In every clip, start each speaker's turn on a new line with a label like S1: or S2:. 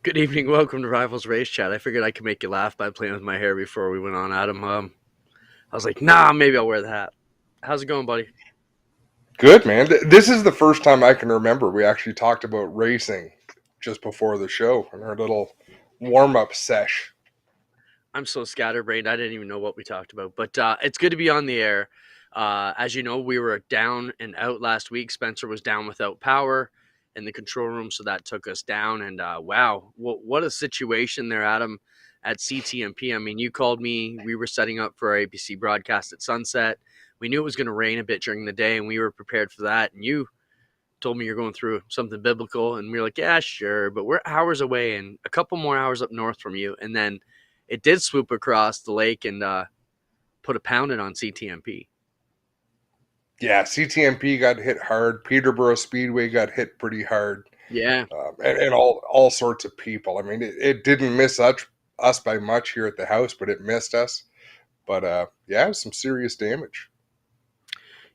S1: Good evening. Welcome to Rivals Race Chat. I figured I could make you laugh by playing with my hair before we went on, Adam. I was like, nah, maybe I'll wear the hat. How's it going, buddy?
S2: Good, man. This is the first time I can remember we actually talked about racing just before the show in our little warm up sesh.
S1: I'm so scatterbrained. I didn't even know what we talked about, but it's good to be on the air. As you know, we were down and out last week. Spencer was down without power in the control room, so that took us down. And wow, what a situation there, Adam, at CTMP. I mean, you called me. We were setting up for our ABC broadcast at sunset. We knew it was going to rain a bit during the day, and we were prepared for that. And you told me you're going through something biblical, and we were like, yeah, sure, but we're hours away and a couple more hours up north from you. And then it did swoop across the lake and put a pounding on CTMP.
S2: Yeah, CTMP got hit hard. Peterborough Speedway got hit pretty hard,
S1: Yeah.
S2: and all sorts of people. I mean, it didn't miss us by much here at the house, but it missed us. But yeah, it was some serious damage.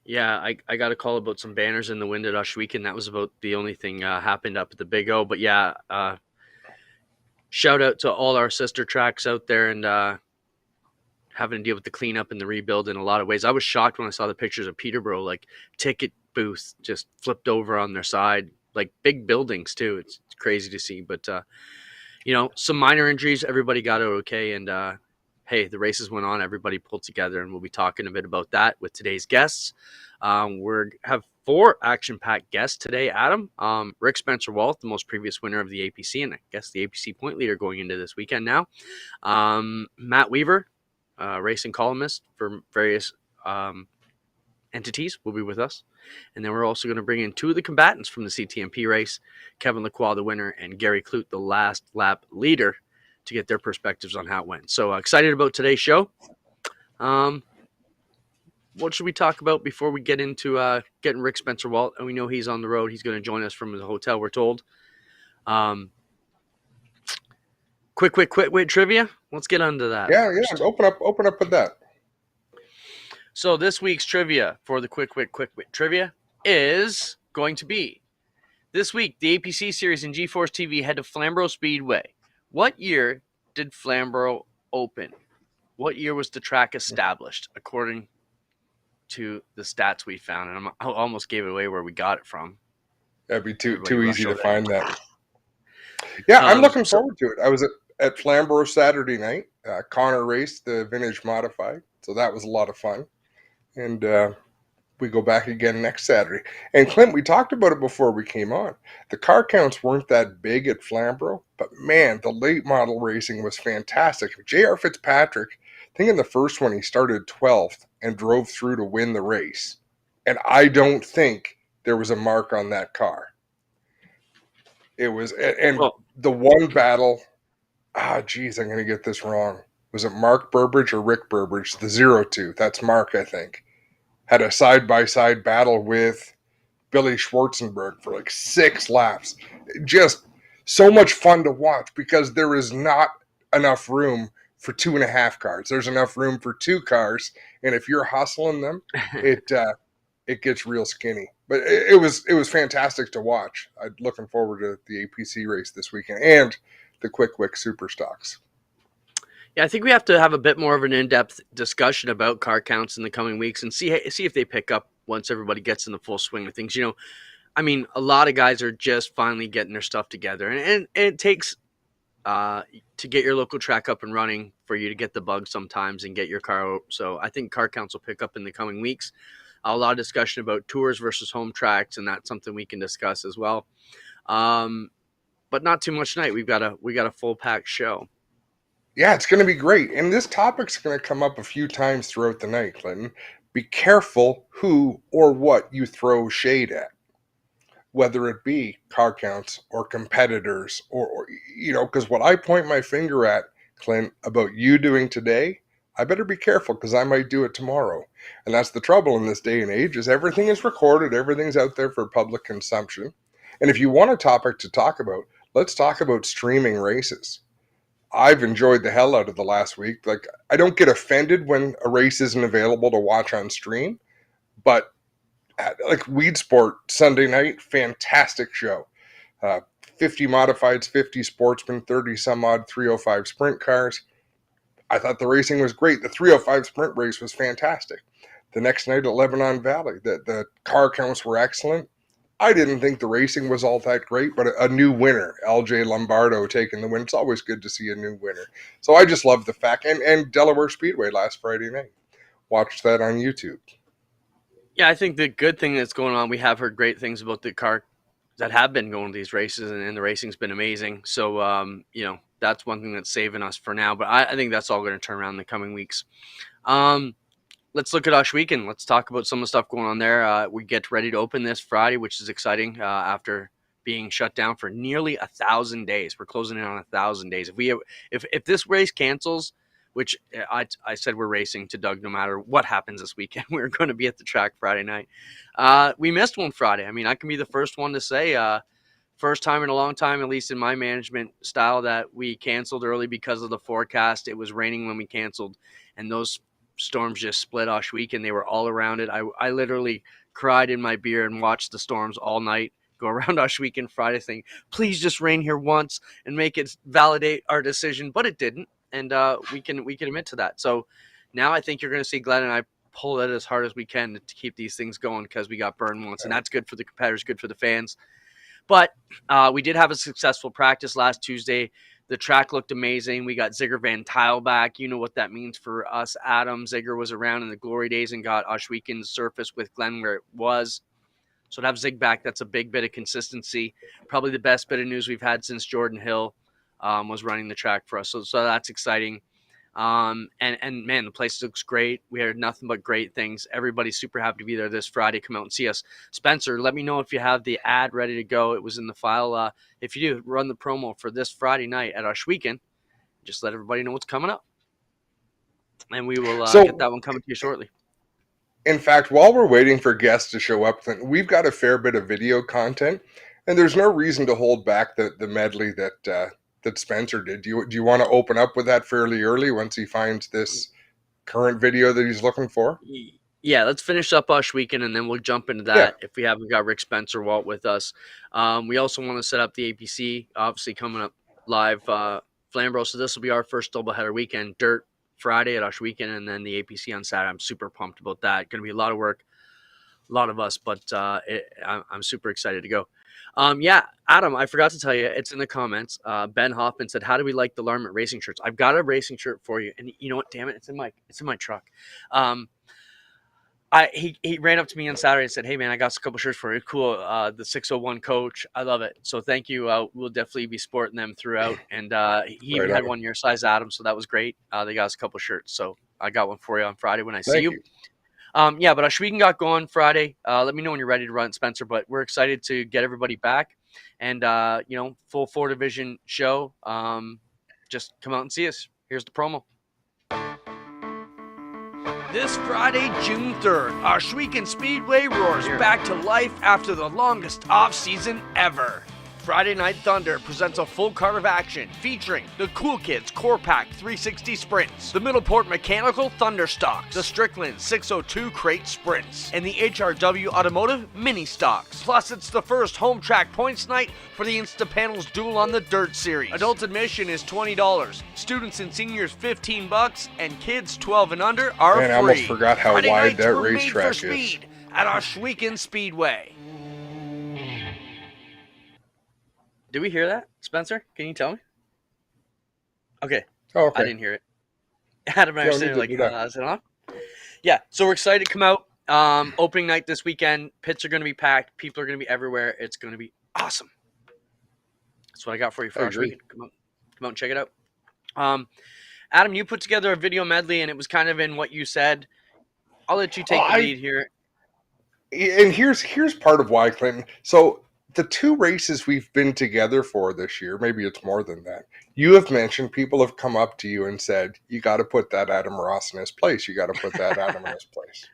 S1: Yeah, I got a call about some banners in the wind at Ushweek, and that was about the only thing happened up at the Big O. But yeah, shout out to all our sister tracks out there and having to deal with the cleanup and the rebuild in a lot of ways. I was shocked when I saw the pictures of Peterborough, like ticket booths just flipped over on their side, like big buildings too. It's crazy to see, but some minor injuries. Everybody got out okay, and hey, the races went on. Everybody pulled together, and we'll be talking a bit about that with today's guests. We have four action-packed guests today. Adam, Rick Spencer-Walt, the most previous winner of the APC, and I guess the APC point leader going into this weekend now. Matt Weaver, racing columnist for various entities, will be with us. And then we're also going to bring in two of the combatants from the CTMP race, Kevin Lacroix, the winner, and Gary Clute, the last lap leader, to get their perspectives on how it went. So excited about today's show. What should we talk about before we get into getting Rick Spencer-Walt? And we know he's on the road. He's going to join us from the hotel, we're told. Quick trivia. Let's get into that
S2: Yeah,
S1: first.
S2: yeah. Open up with that.
S1: So this week's trivia for the quick trivia is going to be this week. The APC series in G-Force TV head to Flamborough Speedway. What year did Flamborough open? What year was the track established, according to the stats we found? And I almost gave it away where we got it from.
S2: That'd be
S1: Everybody
S2: too
S1: rush
S2: easy to
S1: over there.
S2: find that. Yeah, I'm looking
S1: So
S2: forward to it. I was at Flamborough Saturday night. Connor raced the vintage modified, so that was a lot of fun. And we go back again next Saturday. And Clint, we talked about it before we came on. The car counts weren't that big at Flamborough, but man, the late model racing was fantastic. J.R. Fitzpatrick, I think in the first one he started 12th and drove through to win the race. And I don't think there was a mark on that car. It was, and
S1: well,
S2: the one battle, geez, I'm going to get this wrong. Was it Mark Burbridge or Rick Burbridge? The 0-2. That's Mark, I think. Had a side by side battle with Billy Schwarzenberg for like 6 laps. Just so much fun to watch because there is not enough room for 2.5 cars. There's enough room for 2 cars, and if you're hustling them, it gets real skinny. But it was fantastic to watch. I'm looking forward to the APC race this weekend and the Quick Super Stocks.
S1: yeah, I think we have to have a bit more of an in-depth discussion about car counts in the coming weeks and see if they pick up once everybody gets in the full swing of things. I mean, a lot of guys are just finally getting their stuff together, and it takes to get your local track up and running for you to get the bug sometimes and get your car out. So I think car counts will pick up in the coming weeks. A lot of discussion about tours versus home tracks, and that's something we can discuss as well. But not too much tonight. We got a full packed show.
S2: Yeah, it's going to be great. And this topic's going to come up a few times throughout the night, Clinton. Be careful who or what you throw shade at, whether it be car counts or competitors or because what I point my finger at, Clint, about you doing today, I better be careful because I might do it tomorrow. And that's the trouble in this day and age is everything is recorded, everything's out there for public consumption. And if you want a topic to talk about, let's talk about streaming races. I've enjoyed the hell out of the last week. Like, I don't get offended when a race isn't available to watch on stream, but like Weed Sport Sunday night, fantastic show. 50 modifieds, 50 sportsmen, 30 some odd 305 sprint cars. I thought the racing was great. The 305 sprint race was fantastic. The next night at Lebanon Valley, the car counts were excellent. I didn't think the racing was all that great, but a new winner, LJ Lombardo, taking the win. It's always good to see a new winner. So I just love the fact. And Delaware Speedway last Friday night. Watched that on YouTube.
S1: Yeah, I think the good thing that's going on, we have heard great things about the car that have been going to these races, and the racing's been amazing. So, that's one thing that's saving us for now. But I think that's all going to turn around in the coming weeks. Let's look at Osh Weekend. Let's talk about some of the stuff going on there. We get ready to open this Friday, which is exciting after being shut down for nearly 1,000 days. We're closing in on 1,000 days. If this race cancels, which I said we're racing to Doug no matter what happens this weekend, we're going to be at the track Friday night. We missed one Friday. I mean, I can be the first one to say first time in a long time, at least in my management style, that we canceled early because of the forecast. It was raining when we canceled, and those storms just split Osh Weekend. They were all around it. I literally cried in my beer and watched the storms all night go around Osh Weekend Friday thing. Please just rain here once and make it validate our decision, but it didn't, and we can admit to that. So now I think you're going to see Glenn and I pull it as hard as we can to keep these things going because we got burned once, and that's good for the competitors, good for the fans. But we did have a successful practice last Tuesday. The track looked amazing. We got Zigger Van Tile back. You know what that means for us, Adam. Zigger was around in the glory days and got Osh Weekend's surface with Glenn where it was. So to have Zig back, that's a big bit of consistency. Probably the best bit of news we've had since Jordan Hill was running the track for us. So that's exciting. And man, the place looks great. We heard nothing but great things. Everybody's super happy to be there this Friday. Come out and see us. Spencer, let me know if you have the ad ready to go. It was in the file. If you do, run the promo for this Friday night at Osh Weekend. Just let everybody know what's coming up. And we will get that one coming to you shortly.
S2: In fact, while we're waiting for guests to show up, we've got a fair bit of video content, and there's no reason to hold back the medley that Spencer did. Do you want to open up with that fairly early once he finds this current video that he's looking for?
S1: Yeah, let's finish up Osh Weekend, and then we'll jump into that if we haven't got Rick Spencer Walt with us. We also want to set up the APC, obviously coming up live, Flamborough. So this will be our first doubleheader weekend, Dirt Friday at Osh Weekend, and then the APC on Saturday. I'm super pumped about that. Going to be a lot of work, a lot of us, but I'm super excited to go. Adam, I forgot to tell you, it's in the comments. Ben Hoffman said, "How do we like the Larmont racing shirts?" I've got a racing shirt for you, and you know what? Damn it, it's in my truck. He ran up to me on Saturday and said, "Hey man, I got a couple shirts for you. Cool. The 601 coach. I love it. So thank you. We'll definitely be sporting them throughout." And he even had one your size, Adam. So that was great. They got us a couple shirts. So I got one for you on Friday when I see you. But Osh Weekend got going Friday. Let me know when you're ready to run, Spencer. But we're excited to get everybody back, and full 4 division show. Just come out and see us. Here's the promo. This Friday, June 3rd, Osh Weekend Speedway roars back to life after the longest off-season ever. Friday Night Thunder presents a full card of action featuring the Cool Kids Core Pack 360 Sprints, the Middleport Mechanical Thunder Stocks, the Strickland 602 Crate Sprints, and the HRW Automotive Mini Stocks. Plus, it's the first home track points night for the Instapanels Duel on the Dirt Series. Adult admission is $20, students and seniors $15, and kids 12 and under are free.
S2: I almost forgot how
S1: Friday
S2: wide that
S1: racetrack
S2: racetrack
S1: is. Speed at Osh Weekend Speedway. Did we hear that, Spencer? Can you tell me? Okay.
S2: Oh, okay.
S1: I didn't hear it. Adam and I are sitting like, is it on? Yeah, so we're excited to come out. Opening night this weekend. Pits are going to be packed. People are going to be everywhere. It's going to be awesome. That's what I got for you for Osh Weekend. Come out and check it out. Adam, you put together a video medley, and it was kind of in what you said. I'll let you take the lead here.
S2: And here's part of why, Clinton. So the 2 races we've been together for this year, maybe it's more than that, you have mentioned people have come up to you and said, you got to put that Adam Ross in his place. You got to put that Adam in his place.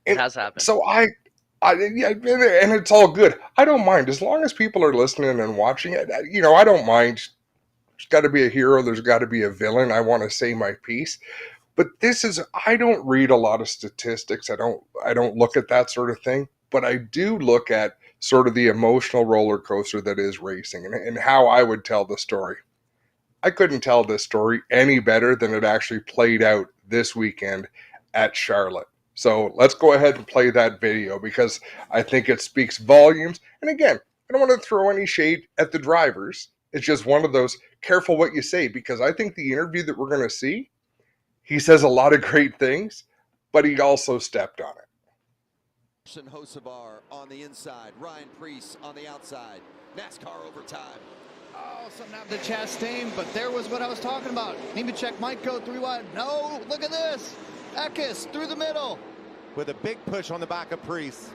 S1: It has happened.
S2: So and it's all good. I don't mind. As long as people are listening and watching it, I don't mind. There's got to be a hero. There's got to be a villain. I want to say my piece. But I don't read a lot of statistics. I don't look at that sort of thing. But I do look at sort of the emotional roller coaster that is racing, and how I would tell the story. I couldn't tell this story any better than it actually played out this weekend at Charlotte. So let's go ahead and play that video because I think it speaks volumes. And again, I don't want to throw any shade at the drivers. It's just one of those careful what you say, because I think the interview that we're going to see, he says a lot of great things, but he also stepped on it.
S3: Hocevar on the inside, Ryan Preece on the outside. NASCAR overtime.
S4: Oh, something happened to Chastain, but there was what I was talking about. Nemechek might go 3 wide. No, look at this. Eckes through the middle.
S3: With a big push on the back of Preece.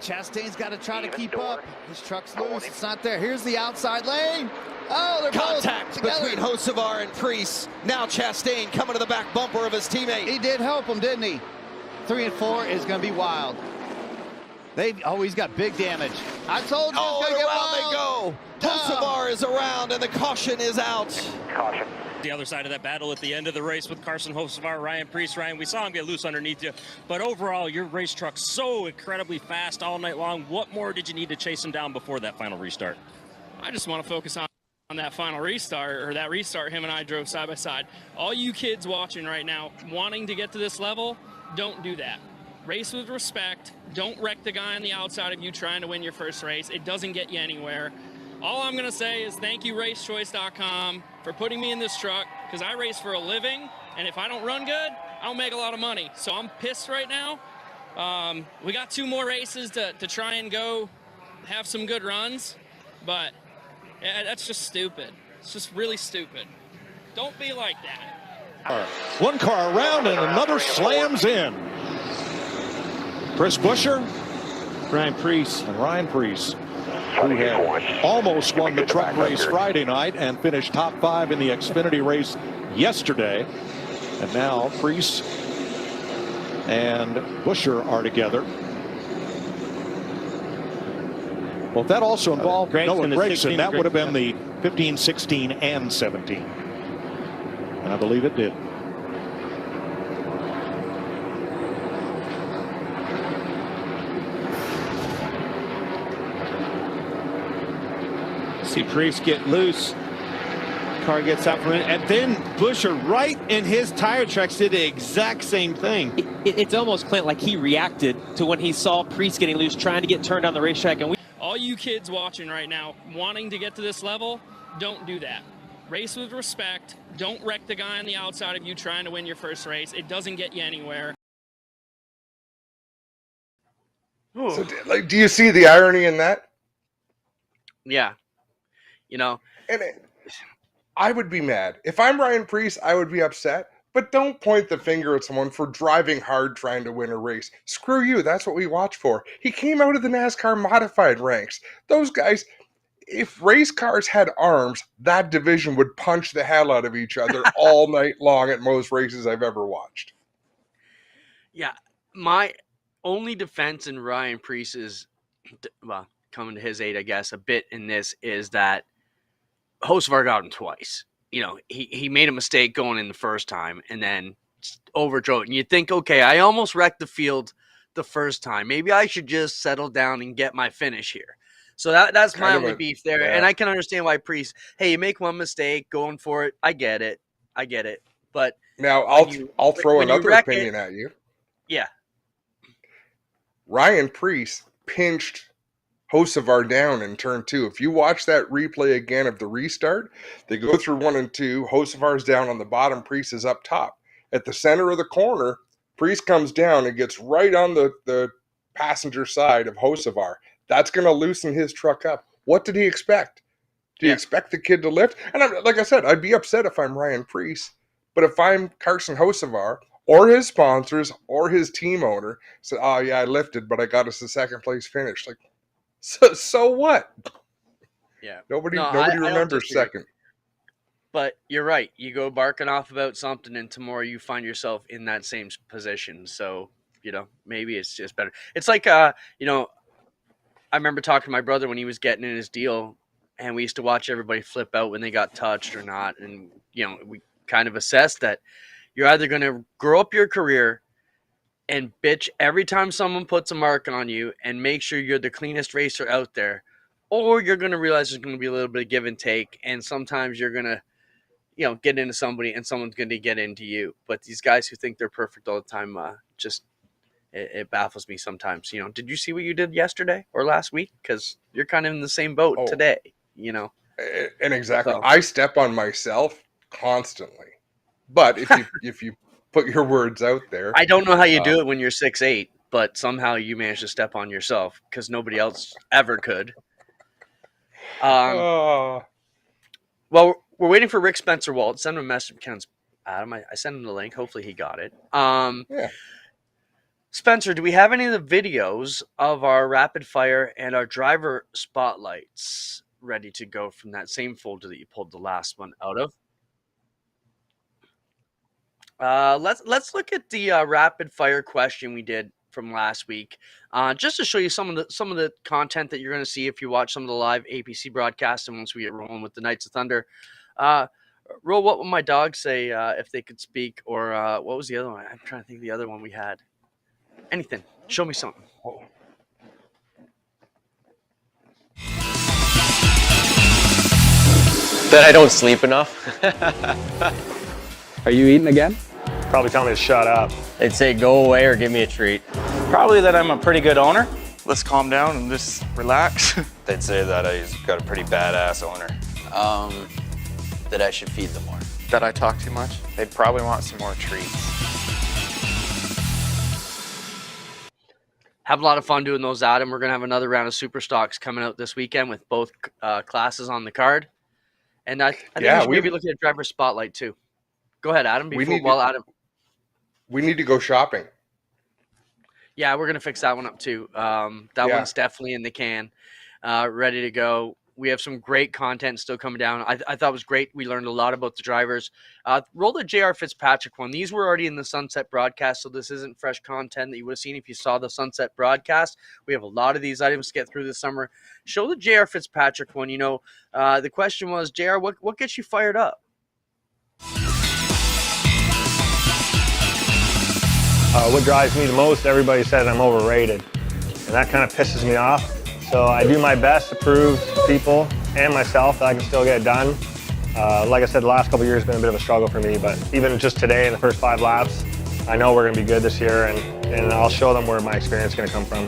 S4: Chastain's got to try to keep up. His truck's loose. It's not there. Here's the outside lane. Oh, they're
S3: contact
S4: both together
S3: between Hocevar and Preece. Now Chastain coming to the back bumper of his teammate.
S4: He did help him, didn't he? 3 and 4 is going to be wild. He's got big damage. I told you it's going to get wild.
S3: They go. Hocevar is around and the caution is out.
S5: Caution.
S6: The other side of that battle at the end of the race with Carson Hocevar, Ryan Preece. Ryan, we saw him get loose underneath you, but overall, your race truck's so incredibly fast all night long. What more did you need to chase him down before that final restart?
S7: I just want to focus on that final restart, or that restart him and I drove side by side. All you kids watching right now, wanting to get to this level, don't do that. Race with respect. Don't wreck the guy on the outside of you trying to win your first race. It doesn't get you anywhere. All I'm going to say is thank you, racechoice.com, for putting me in this truck, because I race for a living, and if I don't run good, I don't make a lot of money. So I'm pissed right now. We got 2 more races to try and go have some good runs, but that's just stupid. It's just really stupid. Don't be like that.
S8: One car around and another slams in. Chris Buescher,
S9: Ryan Preece,
S8: and Ryan Preece, who had almost won the truck race Friday night and finished top 5 in the Xfinity race yesterday. And now Preece and Buescher are together. Well, if that also involved Noah Gragson, that would have been the 15, 16, and 17. And I believe it did.
S9: See Preece get loose. Car gets out from it, and then Buescher, right in his tire tracks, did the exact same thing.
S10: It's almost, Clint, like he reacted to when he saw Preece getting loose, trying to get turned on the racetrack. And
S7: all you kids watching right now, wanting to get to this level, don't do that. Race with respect. Don't wreck the guy on the outside of you trying to win your first race. It doesn't get you anywhere.
S2: So, do you see the irony in that?
S1: Yeah. You know,
S2: and I would be mad. If I'm Ryan Preece, I would be upset. But don't point the finger at someone for driving hard trying to win a race. Screw you. That's what we watch for. He came out of the NASCAR modified ranks. Those guys, if race cars had arms, that division would punch the hell out of each other all night long at most races I've ever watched.
S1: Yeah. My only defense in Ryan Preece's, well, coming to his aid, I guess, a bit in this is that Hocevar got him twice. You know, he made a mistake going in the first time and then overdrove it. And you think, okay, I almost wrecked the field the first time. Maybe I should just settle down and get my finish here. So that's my only beef there. Yeah. And I can understand why Preece, hey, you make one mistake, going for it. I get it. But
S2: now I'll throw another opinion at you.
S1: Yeah.
S2: Ryan Preece pinched Hocevar down in turn 2. If you watch that replay again of the restart, they go through 1 and 2. Hocevar's down on the bottom. Preece is up top. At the center of the corner, Preece comes down and gets right on the passenger side of Hocevar. That's going to loosen his truck up. What did he expect? Do you expect the kid to lift? And like I said, I'd be upset if I'm Ryan Preece. But if I'm Carson Hocevar or his sponsors or his team owner, said, oh, yeah, I lifted, but I got us a second place finish. Like, so what?
S1: Yeah.
S2: Nobody remembers second.
S1: But you're right. You go barking off about something, and tomorrow you find yourself in that same position. So, maybe it's just better. It's like, I remember talking to my brother when he was getting in his deal, and we used to watch everybody flip out when they got touched or not. And, we kind of assessed that you're either going to grow up your career and bitch every time someone puts a mark on you and make sure you're the cleanest racer out there, or you're going to realize there's going to be a little bit of give and take, and sometimes you're going to, get into somebody and someone's going to get into you. But these guys who think they're perfect all the time, it baffles me sometimes. Did you see what you did yesterday or last week? Because you're kind of in the same boat today,
S2: And exactly,
S1: So.
S2: I step on myself constantly. But if you put your words out there,
S1: I don't know how you do it when you're 6'8", but somehow you manage to step on yourself because nobody else ever could. Well, we're waiting for Rick Spencer Walt. Send him a message. Adam, I sent him the link. Hopefully he got it.
S2: Yeah.
S1: Spencer, do we have any of the videos of our rapid fire and our driver spotlights ready to go from that same folder that you pulled the last one out of? Let's look at the rapid fire question we did from last week, just to show you some of the content that you're going to see if you watch some of the live APC broadcasts, and once we get rolling with the Knights of Thunder. Ro, what would my dog say if they could speak, or what was the other one? I'm trying to think of the other one we had. Anything. Show me something.
S5: That I don't sleep enough.
S11: Are you eating again?
S12: Probably tell me to shut up.
S5: They'd say go away or give me a treat.
S13: Probably that I'm a pretty good owner. Let's calm down and just relax.
S14: They'd say that I've got a pretty badass owner. That I should feed them more.
S13: That I talk too much. They'd probably want some more treats.
S1: Have a lot of fun doing those, Adam. We're going to have another round of Super Stocks coming out this weekend with both classes on the card. And I think we should maybe look at driver spotlight too. Go ahead, Adam. Adam.
S2: We need to go shopping.
S1: Yeah, we're going to fix that one up too. That one's definitely in the can, ready to go. We have some great content still coming down. I thought it was great. We learned a lot about the drivers. Roll the J.R. Fitzpatrick one. These were already in the Sunset broadcast, so this isn't fresh content that you would have seen if you saw the Sunset broadcast. We have a lot of these items to get through this summer. Show the J.R. Fitzpatrick one. The question was, J.R., what gets you fired up?
S12: What drives me the most, everybody says I'm overrated. And that kind of pisses me off. So I do my best to prove to people and myself that I can still get it done. Like I said, the last couple of years has been a bit of a struggle for me, but even just today in the first 5 laps, I know we're going to be good this year, and I'll show them where my experience is going to come from.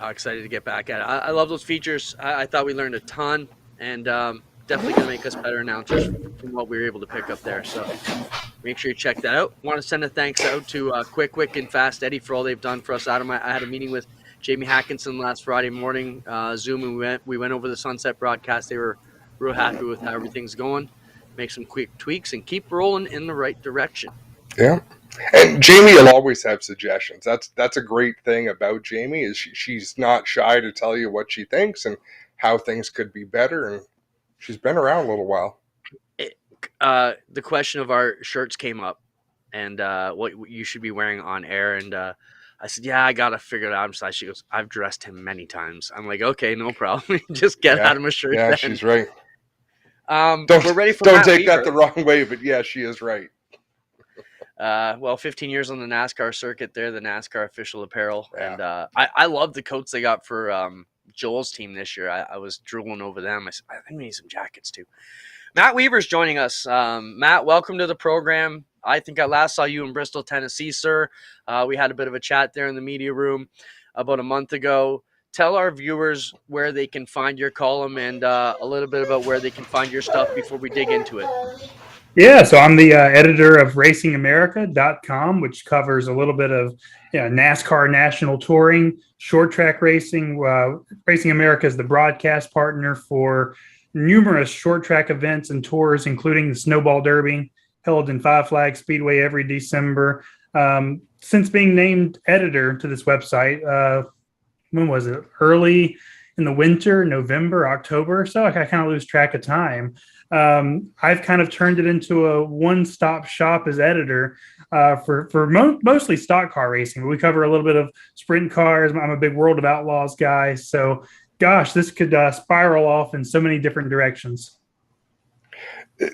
S1: Excited to get back at it. I love those features. I thought we learned a ton, and definitely going to make us better announcers from what we were able to pick up there. So make sure you check that out. Want to send a thanks out to Quick Wick and Fast Eddie for all they've done for us. Adam, I had a meeting with Jamie Hackinson last Friday morning, Zoom, and we went over the Sunset broadcast. They were real happy with how everything's going. Make some quick tweaks and keep rolling in the right direction.
S2: Yeah. And Jamie will always have suggestions. That's a great thing about Jamie is she's not shy to tell you what she thinks and how things could be better. And she's been around a little while.
S1: The question of our shirts came up and what you should be wearing on air. And I said, yeah, I got to figure it out. She goes, I've dressed him many times. I'm like, okay, no problem. Just get Adam a shirt.
S2: Yeah,
S1: then.
S2: She's right.
S1: We're ready for
S2: Don't
S1: Matt
S2: take
S1: Weaver.
S2: that the wrong way, but yeah, she is right.
S1: 15 years on the NASCAR circuit there, the NASCAR official apparel. Yeah. And I love the coats they got for Joel's team this year. I was drooling over them. I said, I think we need some jackets too. Matt Weaver's joining us. Matt, welcome to the program. I think I last saw you in Bristol, Tennessee, sir. We had a bit of a chat there in the media room about a month ago. Tell our viewers where they can find your column and a little bit about where they can find your stuff before we dig into it.
S15: Yeah, so I'm the editor of RacingAmerica.com, which covers a little bit of NASCAR national touring, short track racing. Racing America is the broadcast partner for numerous short track events and tours, including the Snowball Derby, held in Five Flags Speedway every December. Since being named editor to this website, when was it? Early in the winter, November, October. So I kind of lose track of time. I've kind of turned it into a one-stop shop as editor for mostly stock car racing. We cover a little bit of sprint cars. I'm a big World of Outlaws guy. So, gosh, this could spiral off in so many different directions.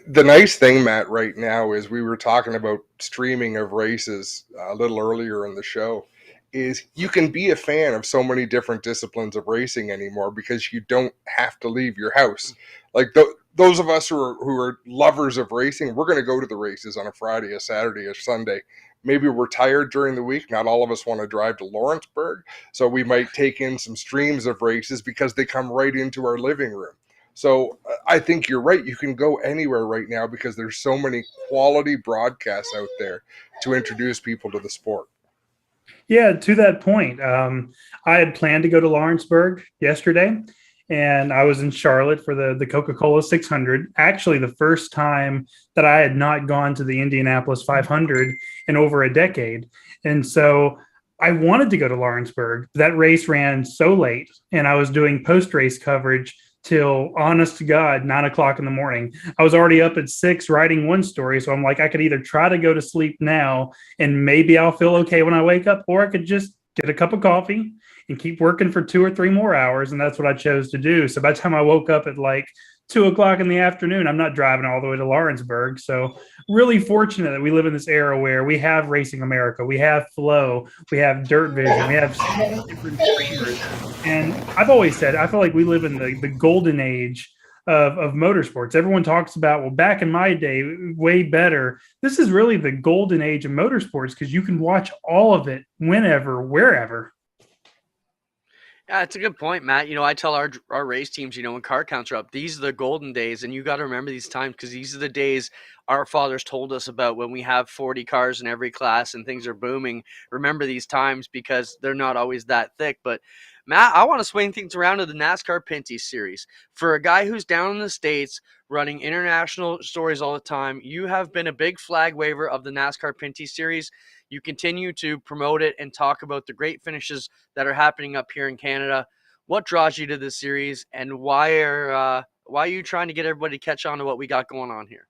S2: The nice thing, Matt, right now is we were talking about streaming of races a little earlier in the show, is you can be a fan of so many different disciplines of racing anymore because you don't have to leave your house. Like those of us who are lovers of racing, we're going to go to the races on a Friday, a Saturday, a Sunday. Maybe we're tired during the week. Not all of us want to drive to Lawrenceburg, so we might take in some streams of races because they come right into our living room. So I think you're right. You can go anywhere right now because there's so many quality broadcasts out there to introduce people to the sport.
S15: Yeah, to that point, I had planned to go to Lawrenceburg yesterday, and I was in Charlotte for the Coca-Cola 600. Actually, the first time that I had not gone to the Indianapolis 500 in over a decade. And so I wanted to go to Lawrenceburg. That race ran so late, and I was doing post-race coverage till, honest to God, 9 o'clock in the morning. I was already up at 6 writing one story. So I'm like, I could either try to go to sleep now and maybe I'll feel okay when I wake up, or I could just get a cup of coffee and keep working for 2 or 3 more hours. And that's what I chose to do. So by the time I woke up at like 2 o'clock in the afternoon, I'm not driving all the way to Lawrenceburg. So really fortunate that we live in this era where we have Racing America, we have Flow, we have Dirt Vision, we have so many different streamers. And I've always said, I feel like we live in the golden age of motorsports. Everyone talks about, well, back in my day, way better. This is really the golden age of motorsports because you can watch all of it whenever, wherever.
S1: Yeah, it's a good point, Matt. I tell our race teams, when car counts are up, these are the golden days, and you got to remember these times because these are the days our fathers told us about when we have 40 cars in every class and things are booming. Remember these times because they're not always that thick. But Matt, I want to swing things around to the NASCAR Pinty Series. For a guy who's down in the States running international stories all the time, you have been a big flag waver of the NASCAR Pinty Series. You continue to promote it and talk about the great finishes that are happening up here in Canada. What draws you to this series, and why are you trying to get everybody to catch on to what we got going on here?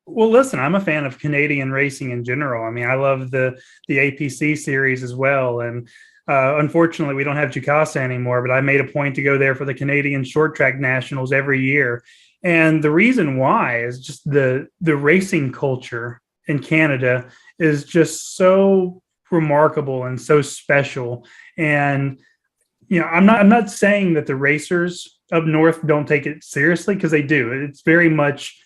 S15: Well, listen, I'm a fan of Canadian racing in general. I mean, I love the APC series as well. And unfortunately, we don't have Jukasa anymore, but I made a point to go there for the Canadian Short Track Nationals every year. And the reason why is just the racing culture in Canada is just so remarkable and so special. And I'm not saying that the racers up north don't take it seriously, because they do. It's very much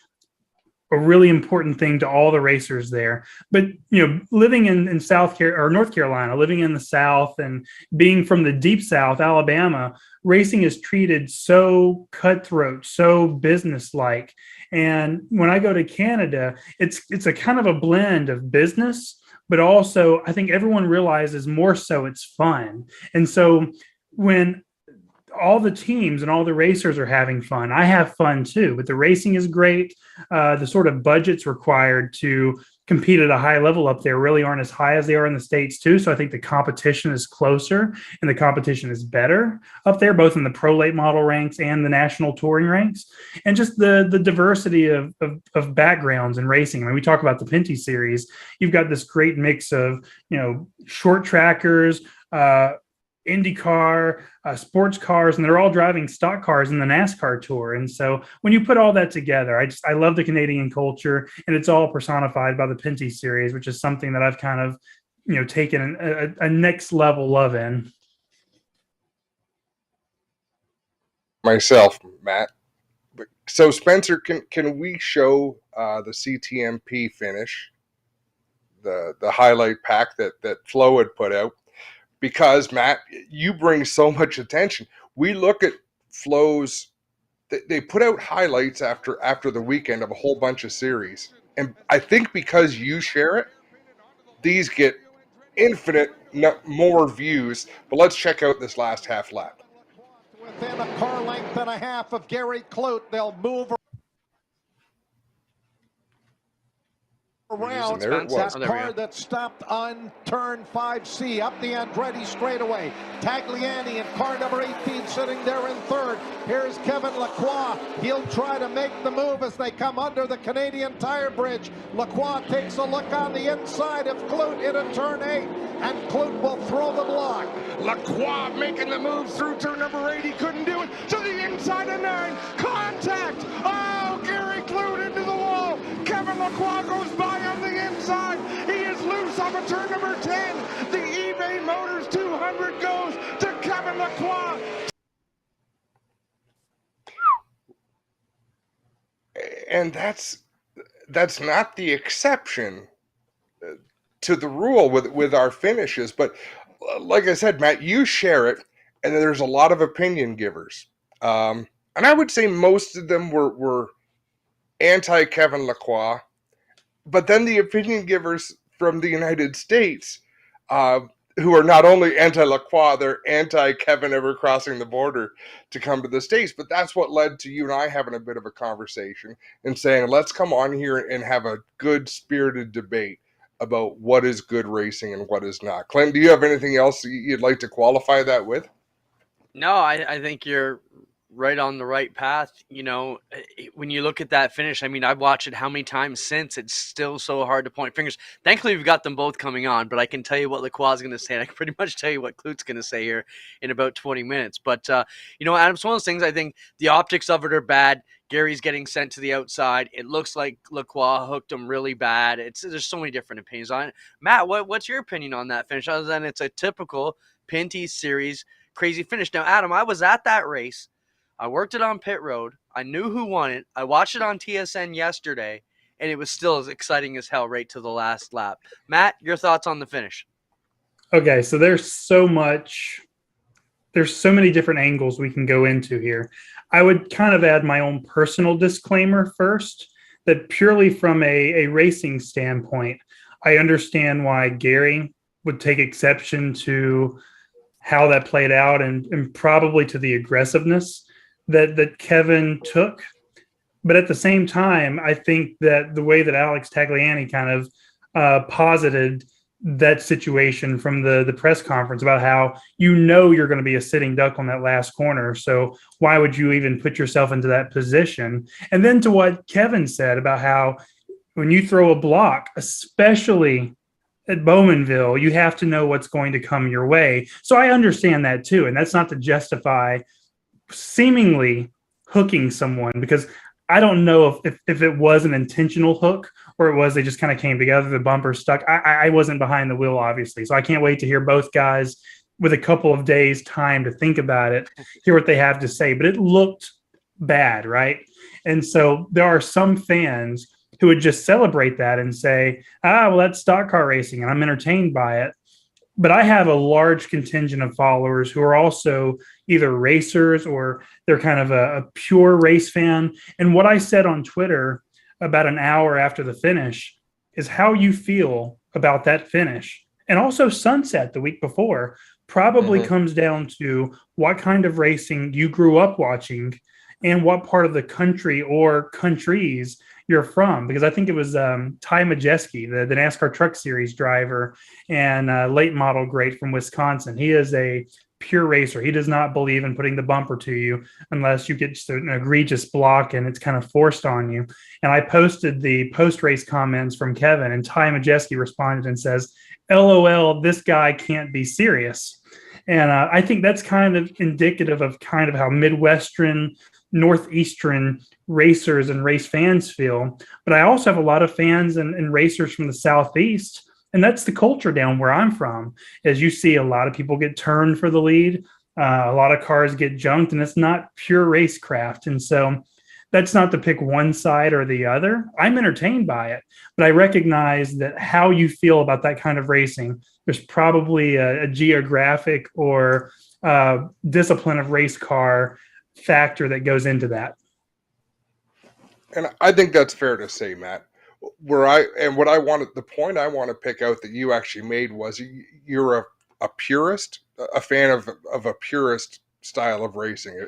S15: a really important thing to all the racers there. But living in North Carolina, living in the South, and being from the deep South, Alabama, racing is treated so cutthroat, so businesslike. And when I go to Canada, it's a kind of a blend of business, but also I think everyone realizes more so it's fun. And so when all the teams and all the racers are having fun, I have fun too. But the racing is great. The sort of budgets required to compete at a high level up there really aren't as high as they are in the States too. So I think the competition is closer and the competition is better up there, both in the pro late model ranks and the national touring ranks. And just the diversity of backgrounds in racing. I mean, we talk about the Pinty series. You've got this great mix of, short trackers, IndyCar, sports cars, and they're all driving stock cars in the NASCAR tour. And so when you put all that together, I love the Canadian culture, and it's all personified by the Pinty series, which is something that I've kind of, taken a next level love in.
S2: Myself, Matt. So Spencer, can we show the CTMP finish, the highlight pack that Flo had put out? Because, Matt, you bring so much attention. We look at Flo's, they put out highlights after the weekend of a whole bunch of series. And I think because you share it, these get infinite more views. But let's check out this last half lap.
S16: Within a car length and a half of Gary Kloot, they'll move around that car that stopped on turn 5C up the Andretti straightaway. Tagliani in car number 18 sitting there in third. Here's Kevin Lacroix. He'll try to make the move as they come under the Canadian Tire Bridge. Lacroix takes a look on the inside of Kloot into turn 8, and Kloot will throw the block.
S17: Lacroix making the move through turn number 8. He couldn't do it. To the inside of 9. Contact. Oh, Gary Kloot in Lacroix goes by on the inside. He is loose off of turn number 10. The eBay Motors 200 goes to Kevin Lacroix.
S2: And that's not the exception to the rule with our finishes. But like I said, Matt, you share it, and there's a lot of opinion givers. And I would say most of them were anti-Kevin Lacroix. But then the opinion givers from the United States, who are not only anti-Lacroix, they're anti-Kevin ever crossing the border to come to the States. But that's what led to you and I having a bit of a conversation and saying, let's come on here and have a good spirited debate about what is good racing and what is not. Clint, do you have anything else you'd like to qualify that with?
S1: No, I think you're right on the right path. You know, when you look at that finish, I mean, I've watched it how many times since. It's still so hard to point fingers. Thankfully, we've got them both coming on, but I can tell you what Lacroix is going to say, and I can pretty much tell you what Klut's going to say here in about 20 minutes. But, you know, Adam, it's one of those things. I think the optics of it are bad. Gary's getting sent to the outside. It looks like Lacroix hooked him really bad. There's so many different opinions on it. Matt, what's your opinion on that finish? Other than it's a typical Pinty Series crazy finish. Now, Adam, I was at that race. I worked it on pit road. I knew who won it. I watched it on TSN yesterday, and it was still as exciting as hell right to the last lap. Matt, your thoughts on the finish?
S15: Okay, so there's so many different angles we can go into here. I would kind of add my own personal disclaimer first, that purely from a racing standpoint, I understand why Gary would take exception to how that played out and probably to the aggressiveness that Kevin took. But at the same time, I think that the way that Alex Tagliani kind of posited that situation from the press conference about how you're going to be a sitting duck on that last corner, so why would you even put yourself into that position? And then to what Kevin said about how when you throw a block, especially at Bowmanville, you have to know what's going to come your way. So I understand that too, and that's not to justify seemingly hooking someone, because I don't know if it was an intentional hook or it was they just kind of came together, the bumper stuck. I wasn't behind the wheel, obviously, so I can't wait to hear both guys with a couple of days time to think about it, hear what they have to say. But it looked bad, right? And so there are some fans who would just celebrate that and say, well, that's stock car racing and I'm entertained by it. But I have a large contingent of followers who are also either racers or they're kind of a pure race fan. And what I said on Twitter about an hour after the finish is how you feel about that finish. And also Sunset the week before probably comes down to what kind of racing you grew up watching and what part of the country or countries you're from, because I think it was Ty Majeski, the NASCAR Truck Series driver and late model great from Wisconsin. He is a pure racer. He does not believe in putting the bumper to you unless you get an egregious block and it's kind of forced on you. And I posted the post-race comments from Kevin, and Ty Majeski responded and says, LOL, this guy can't be serious. And I think that's kind of indicative of kind of how Midwestern, Northeastern racers and race fans feel. But I also have a lot of fans and racers from the Southeast, and that's the culture down where I'm from. As you see, a lot of people get turned for the lead, a lot of cars get junked, and it's not pure racecraft. And so that's not to pick one side or the other. I'm entertained by it, but I recognize that how you feel about that kind of racing, there's probably a geographic or discipline of race car factor that goes into that.
S2: And I think that's fair to say, Matt. The point I want to pick out that you actually made was you're a purist, a fan of a purist style of racing.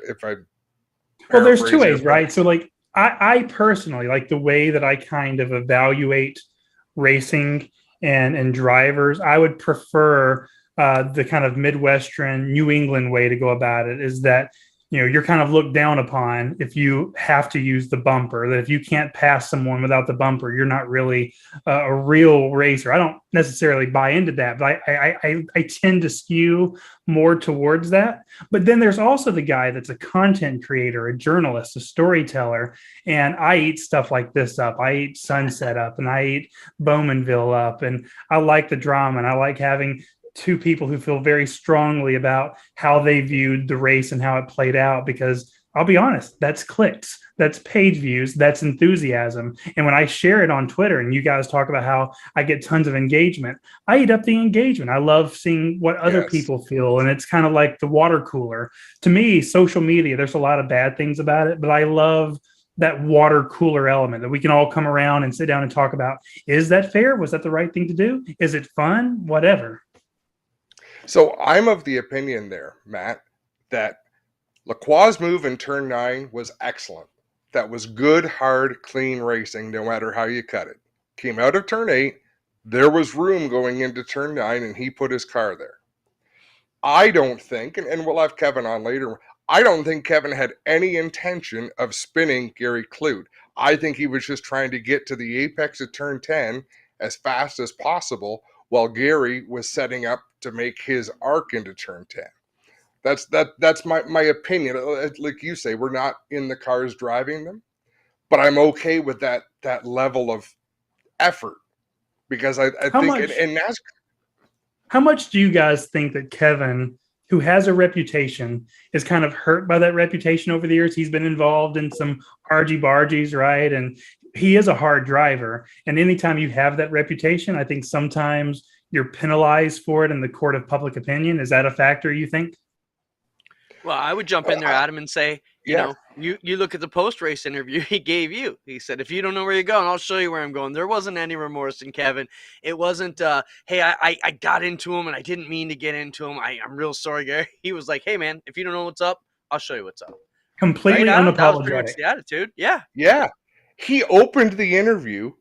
S15: Well, there's two ways, right? So like I personally like the way that I kind of evaluate racing and drivers. I would prefer the kind of Midwestern New England way to go about it, is that you're kind of looked down upon if you have to use the bumper, that if you can't pass someone without the bumper, you're not really a real racer. I don't necessarily buy into that, but I tend to skew more towards that. But then there's also the guy that's a content creator, a journalist, a storyteller, and I eat stuff like this up. I eat Sunset up, and I eat Bowmanville up, and I like the drama, and I like having two people who feel very strongly about how they viewed the race and how it played out, because I'll be honest, that's clicks, that's page views, that's enthusiasm. And when I share it on Twitter and you guys talk about how I get tons of engagement, I eat up the engagement. I love seeing what other people feel. And it's kind of like the water cooler. To me, social media, there's a lot of bad things about it, but I love that water cooler element that we can all come around and sit down and talk about. Is that fair? Was that the right thing to do? Is it fun? Whatever.
S2: So I'm of the opinion there, Matt, that Lacroix's move in turn 9 was excellent. That was good, hard, clean racing, no matter how you cut it. Came out of turn 8, there was room going into turn 9, and he put his car there. I don't think, and we'll have Kevin on later, I don't think Kevin had any intention of spinning Gary Clute. I think he was just trying to get to the apex of turn 10 as fast as possible, while Gary was setting up to make his arc into turn 10. That's my opinion. Like you say, we're not in the cars driving them, but I'm okay with that level of effort, because I think in NASCAR.
S15: How much do you guys think that Kevin, who has a reputation, is kind of hurt by that reputation over the years? He's been involved in some argy-bargies, right? And he is a hard driver. And anytime you have that reputation, I think sometimes you're penalized for it in the court of public opinion. Is that a factor, you think?
S1: Well, I would jump in there, Adam, and say, you look at the post-race interview he gave you. He said, if you don't know where you're going, I'll show you where I'm going. There wasn't any remorse in Kevin. It wasn't, hey, I got into him and I didn't mean to get into him. I'm real sorry, Gary. He was like, hey, man, if you don't know what's up, I'll show you what's up.
S15: Completely unapologetic.
S1: That was pretty much the attitude. Yeah.
S2: Yeah. He opened the interview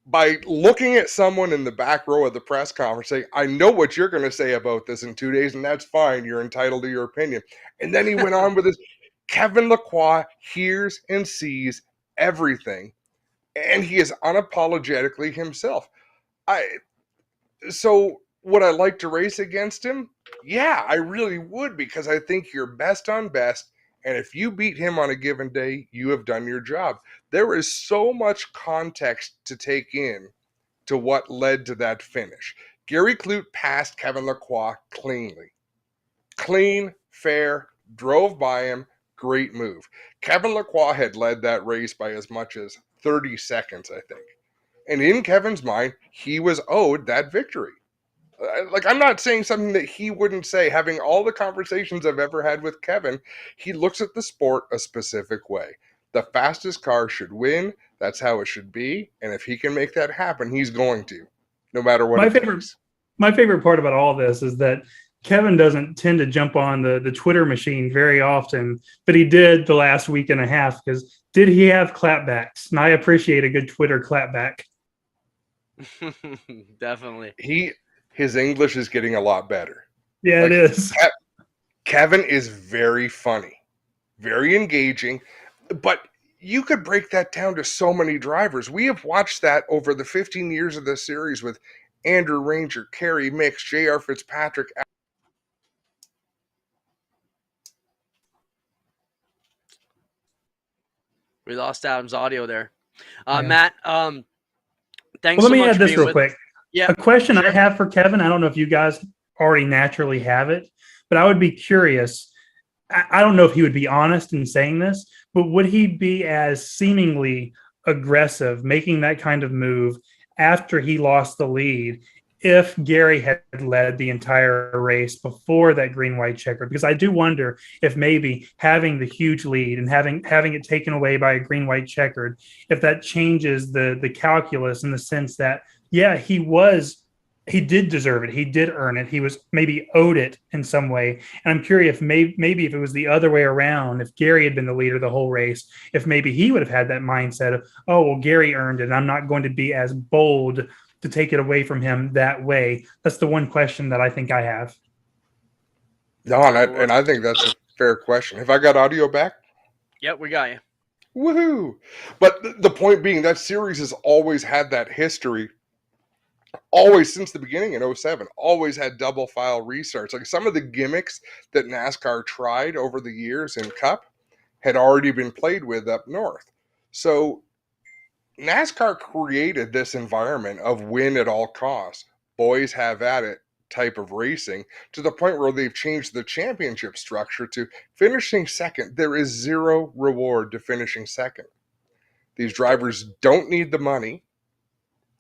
S2: by looking at someone in the back row of the press conference saying, I know what you're going to say about this in 2 days, and that's fine. You're entitled to your opinion. And then he went on with this. Kevin Lacroix hears and sees everything, and he is unapologetically himself. So would I like to race against him? Yeah, I really would, because I think you're best on best, and if you beat him on a given day, you have done your job. There is so much context to take in to what led to that finish. Gary Clute passed Kevin Lacroix cleanly. Clean, fair, drove by him, great move. Kevin Lacroix had led that race by as much as 30 seconds, I think. And in Kevin's mind, he was owed that victory. Like, I'm not saying something that he wouldn't say. Having all the conversations I've ever had with Kevin, he looks at the sport a specific way. The fastest car should win. That's how it should be. And if he can make that happen, he's going to, no matter what.
S15: My favorite part about all this is that Kevin doesn't tend to jump on the Twitter machine very often, but he did the last week and a half, because did he have clapbacks? And I appreciate a good Twitter clapback.
S1: Definitely.
S2: His English is getting a lot better.
S15: Yeah, it is.
S2: Kevin is very funny, very engaging, but you could break that down to so many drivers. We have watched that over the 15 years of this series with Andrew Ranger, Kerry Mix, J.R. Fitzpatrick.
S1: We lost Adam's audio there. Matt, thanks
S15: Well,
S1: so
S15: let me
S1: much
S15: add this
S1: for being
S15: real
S1: with-
S15: quick.
S1: Yeah.
S15: A question I have for Kevin, I don't know if you guys already naturally have it, but I would be curious. I don't know if he would be honest in saying this, but would he be as seemingly aggressive making that kind of move after he lost the lead if Gary had led the entire race before that green-white checker? Because I do wonder if maybe having the huge lead and having it taken away by a green-white checkered, if that changes the calculus in the sense that, yeah, he did deserve it. He did earn it. He was maybe owed it in some way. And I'm curious if maybe if it was the other way around, if Gary had been the leader the whole race, if maybe he would have had that mindset of, oh, well, Gary earned it, and I'm not going to be as bold to take it away from him that way. That's the one question that I think I have.
S2: No, and I think that's a Fair question. Have I got audio back?
S1: Yep, we got you.
S2: Woohoo! But the point being, that series has always had that history. Always since the beginning in 07, always had double file restarts. Like some of the gimmicks that NASCAR tried over the years in Cup had already been played with up north. So NASCAR created this environment of win at all costs, boys have at it type of racing, to the point where they've changed the championship structure to finishing second. There is zero reward to finishing second. These drivers don't need the money.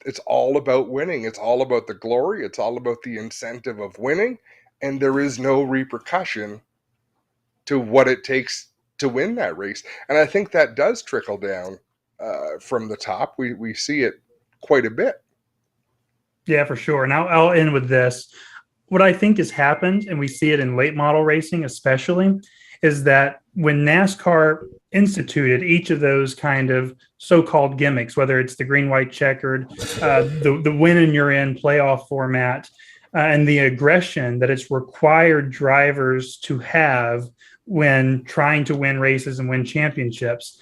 S2: It's all about winning. It's all about the glory. It's all about the incentive of winning. And there is no repercussion to what it takes to win that race. And I think that does trickle down from the top. We see it quite a bit.
S15: Yeah, for sure. And I'll end with this. What I think has happened, and we see it in late model racing especially, is that when NASCAR instituted each of those kind of so-called gimmicks, whether it's the green, white, checkered, the win and you're in playoff format, and the aggression that it's required drivers to have when trying to win races and win championships,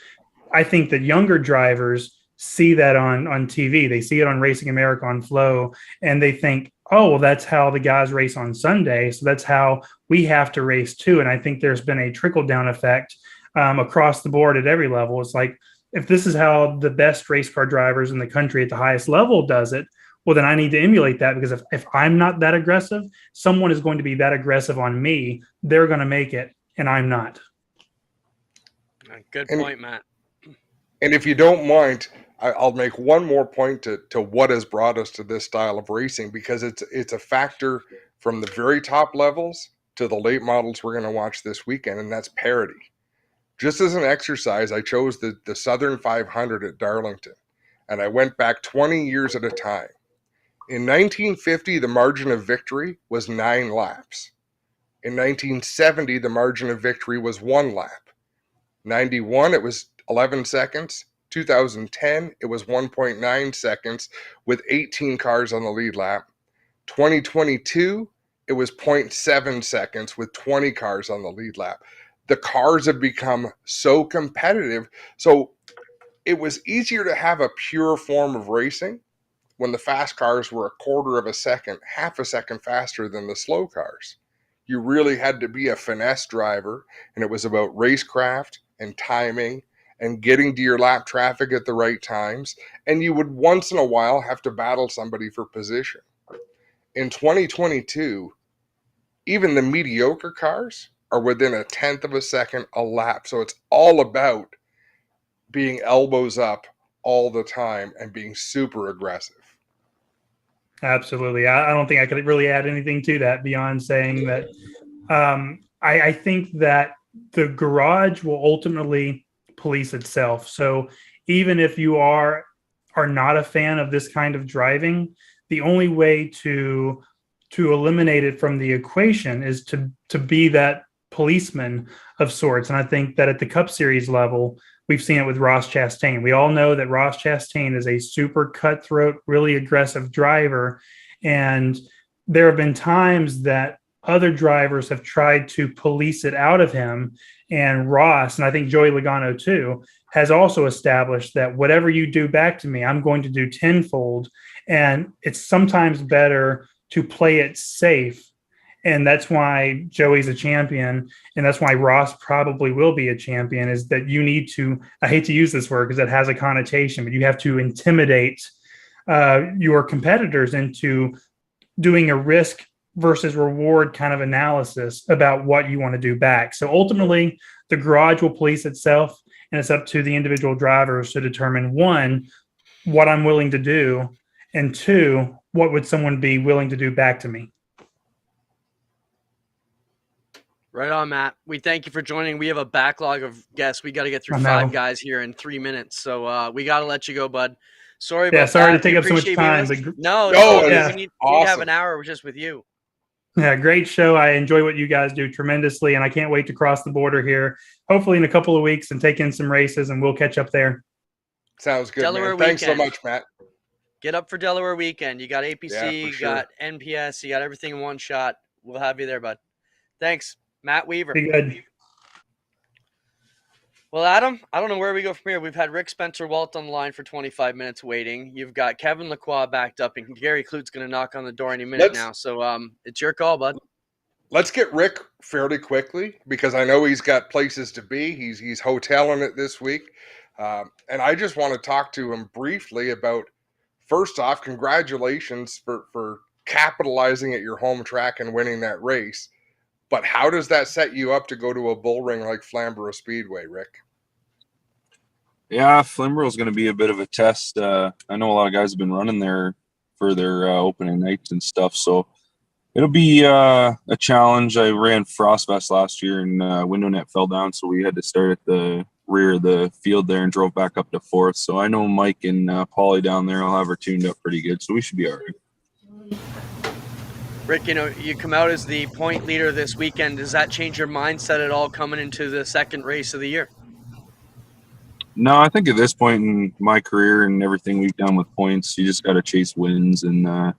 S15: I think that younger drivers see that on TV. They see it on Racing America on Flow, and they think, oh, well, that's how the guys race on Sunday, so that's how we have to race too. And I think there's been a trickle-down effect across the board at every level. It's like, if this is how the best race car drivers in the country at the highest level does it, well, then I need to emulate that, because if I'm not that aggressive, someone is going to be that aggressive on me. They're going to make it, and I'm not.
S1: Good point, Matt.
S2: And if you don't mind, I'll make one more point to what has brought us to this style of racing, because it's a factor from the very top levels to the late models we're going to watch this weekend, and that's parity. Just as an exercise, I chose the Southern 500 at Darlington, and I went back 20 years at a time. In 1950, the margin of victory was 9 laps. In 1970, the margin of victory was 1 lap. 91, it was 11 seconds. 2010, it was 1.9 seconds with 18 cars on the lead lap. 2022, it was 0.7 seconds with 20 cars on the lead lap. The cars have become so competitive. So it was easier to have a pure form of racing when the fast cars were a quarter of a second, half a second faster than the slow cars. You really had to be a finesse driver, and it was about racecraft and timing and getting to your lap traffic at the right times, and you would once in a while have to battle somebody for position. In 2022, even the mediocre cars are within 1/10 of a second a lap. So it's all about being elbows up all the time and being super aggressive.
S15: Absolutely. I don't think I could really add anything to that beyond saying that I think that the garage will ultimately police itself. So even if you are not a fan of this kind of driving, the only way to eliminate it from the equation is to be that policeman of sorts. And I think that at the Cup Series level, we've seen it with Ross Chastain. We all know that Ross Chastain is a super cutthroat, really aggressive driver. And there have been times that other drivers have tried to police it out of him. And Ross, and I think Joey Logano too, has also established that whatever you do back to me, I'm going to do tenfold. And it's sometimes better to play it safe. And that's why Joey's a champion. And that's why Ross probably will be a champion, is that you need to, I hate to use this word because it has a connotation, but you have to intimidate your competitors into doing a risk versus reward kind of analysis about what you want to do back. So ultimately, the garage will police itself, and it's up to the individual drivers to determine, one, what I'm willing to do, and two, what would someone be willing to do back to me.
S1: Right on, Matt. We thank you for joining. We have a backlog of guests. We got to get through 5 guys here in 3 minutes. So we got to let you go, bud. Sorry about that.
S15: Sorry to take up so much time.
S1: No, we need to have an hour just with you.
S15: Yeah, great show. I enjoy what you guys do tremendously, and I can't wait to cross the border here, hopefully in a couple of weeks, and take in some races, and we'll catch up there.
S2: Sounds good,
S1: Delaware
S2: man. Thanks so
S1: weekend.
S2: much, Matt.
S1: Get up for Delaware weekend. You got APC,
S2: Yeah,
S1: you
S2: sure.
S1: got NPS, you got everything in one shot. We'll have you there, bud. Thanks, Matt Weaver.
S15: Be good.
S1: Well, Adam, I don't know where we go from here. We've had Rick Spencer-Walt on the line for 25 minutes waiting. You've got Kevin Lacroix backed up, and Gary Klut's going to knock on the door any minute now. So it's your call, bud.
S2: Let's get Rick fairly quickly because I know he's got places to be. He's hoteling it this week. And I just want to talk to him briefly about, first off, congratulations for capitalizing at your home track and winning that race. But how does that set you up to go to a bull ring like Flamborough Speedway, Rick?
S18: Yeah, Flamborough is going to be a bit of a test. I know a lot of guys have been running there for their opening nights and stuff, so it'll be a challenge. I ran Frostfest last year, and window net fell down, so we had to start at the rear of the field there and drove back up to fourth. So I know Mike and Paulie down there will have her tuned up pretty good, so we should be all right.
S1: Rick, you come out as the point leader this weekend. Does that change your mindset at all coming into the second race of the year?
S18: No, I think at this point in my career and everything we've done with points, you just got to chase wins, and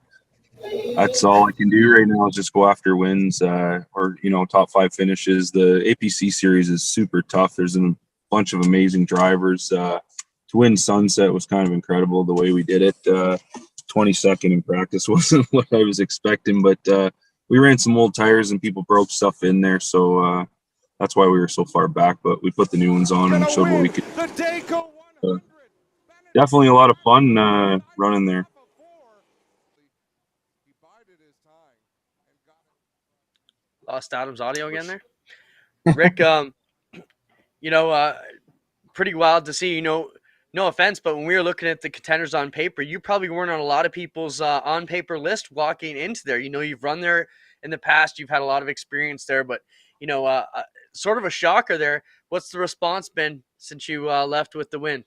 S18: that's all I can do right now is just go after wins or top 5 finishes. The APC series is super tough. There's a bunch of amazing drivers. To win Sunset was kind of incredible the way we did it. 22nd in practice wasn't what I was expecting, but we ran some old tires and people broke stuff in there, so that's why we were so far back. But we put the new ones on and showed what we could. Definitely a lot of fun running there.
S1: Lost Adam's audio again there. Rick, pretty wild to see. No offense, but when we were looking at the contenders on paper, you probably weren't on a lot of people's on paper list walking into there. You've run there in the past. You've had a lot of experience there, but sort of a shocker there. What's the response been since you left with the win?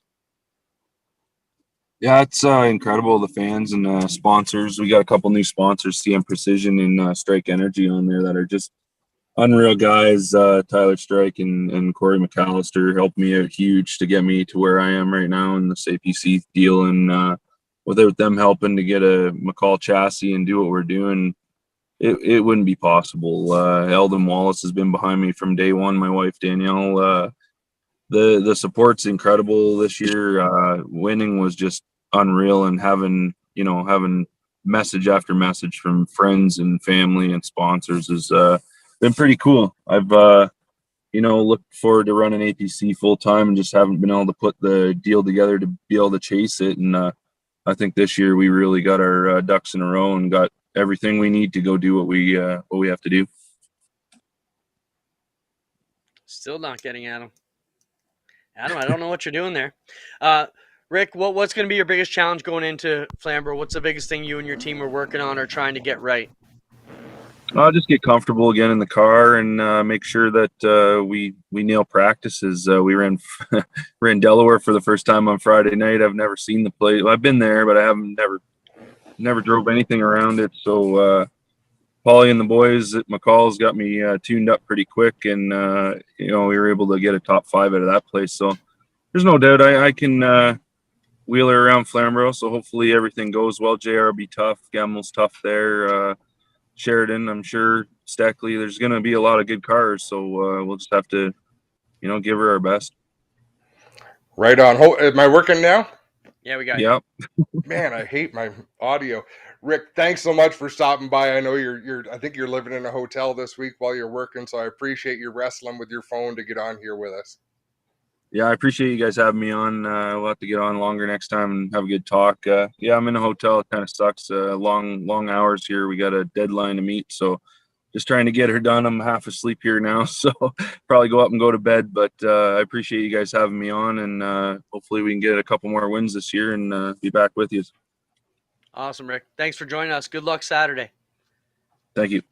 S18: Yeah, it's incredible. The fans and sponsors. We got a couple new sponsors, CM Precision and Strike Energy on there that are just unreal guys. Tyler Strike and Corey McAllister helped me out huge to get me to where I am right now in this APC deal. And without them helping to get a McCall chassis and do what we're doing, it wouldn't be possible. Eldon Wallace has been behind me from day one. My wife Danielle. The support's incredible this year. Winning was just unreal, and having message after message from friends and family and sponsors has been pretty cool. I've looked forward to running APC full time and just haven't been able to put the deal together to be able to chase it. And I think this year we really got our ducks in a row and got everything we need to go do what we have to do.
S1: Still not getting at him. Adam, I don't know what you're doing there. Rick, what's going to be your biggest challenge going into Flamborough? What's the biggest thing you and your team are working on or trying to get right?
S18: I'll just get comfortable again in the car and make sure that we nail practices. We ran Delaware for the first time on Friday night. I've never seen the place. I've been there, but I haven't never drove anything around it. So Paulie and the boys at McCall's got me tuned up pretty quick, and we were able to get a top 5 out of that place. So there's no doubt I can wheel her around Flamborough. So hopefully everything goes well. JR will be tough. Gamel's tough there. Sheridan, I'm sure. Stackley, there's going to be a lot of good cars. So we'll just have to, give her our best.
S2: Right on. Am I working now?
S1: Yeah, we got
S18: you.
S2: Man, I hate my audio. Rick, thanks so much for stopping by. I know I think you're living in a hotel this week while you're working, so I appreciate you wrestling with your phone to get on here with us.
S18: Yeah, I appreciate you guys having me on. We'll have to get on longer next time and have a good talk. Yeah, I'm in a hotel. It kind of sucks. Long hours here. We got a deadline to meet, so just trying to get her done. I'm half asleep here now, so probably go up and go to bed. But I appreciate you guys having me on, and hopefully we can get a couple more wins this year and be back with you.
S1: Awesome, Rick. Thanks for joining us. Good luck Saturday.
S18: Thank you.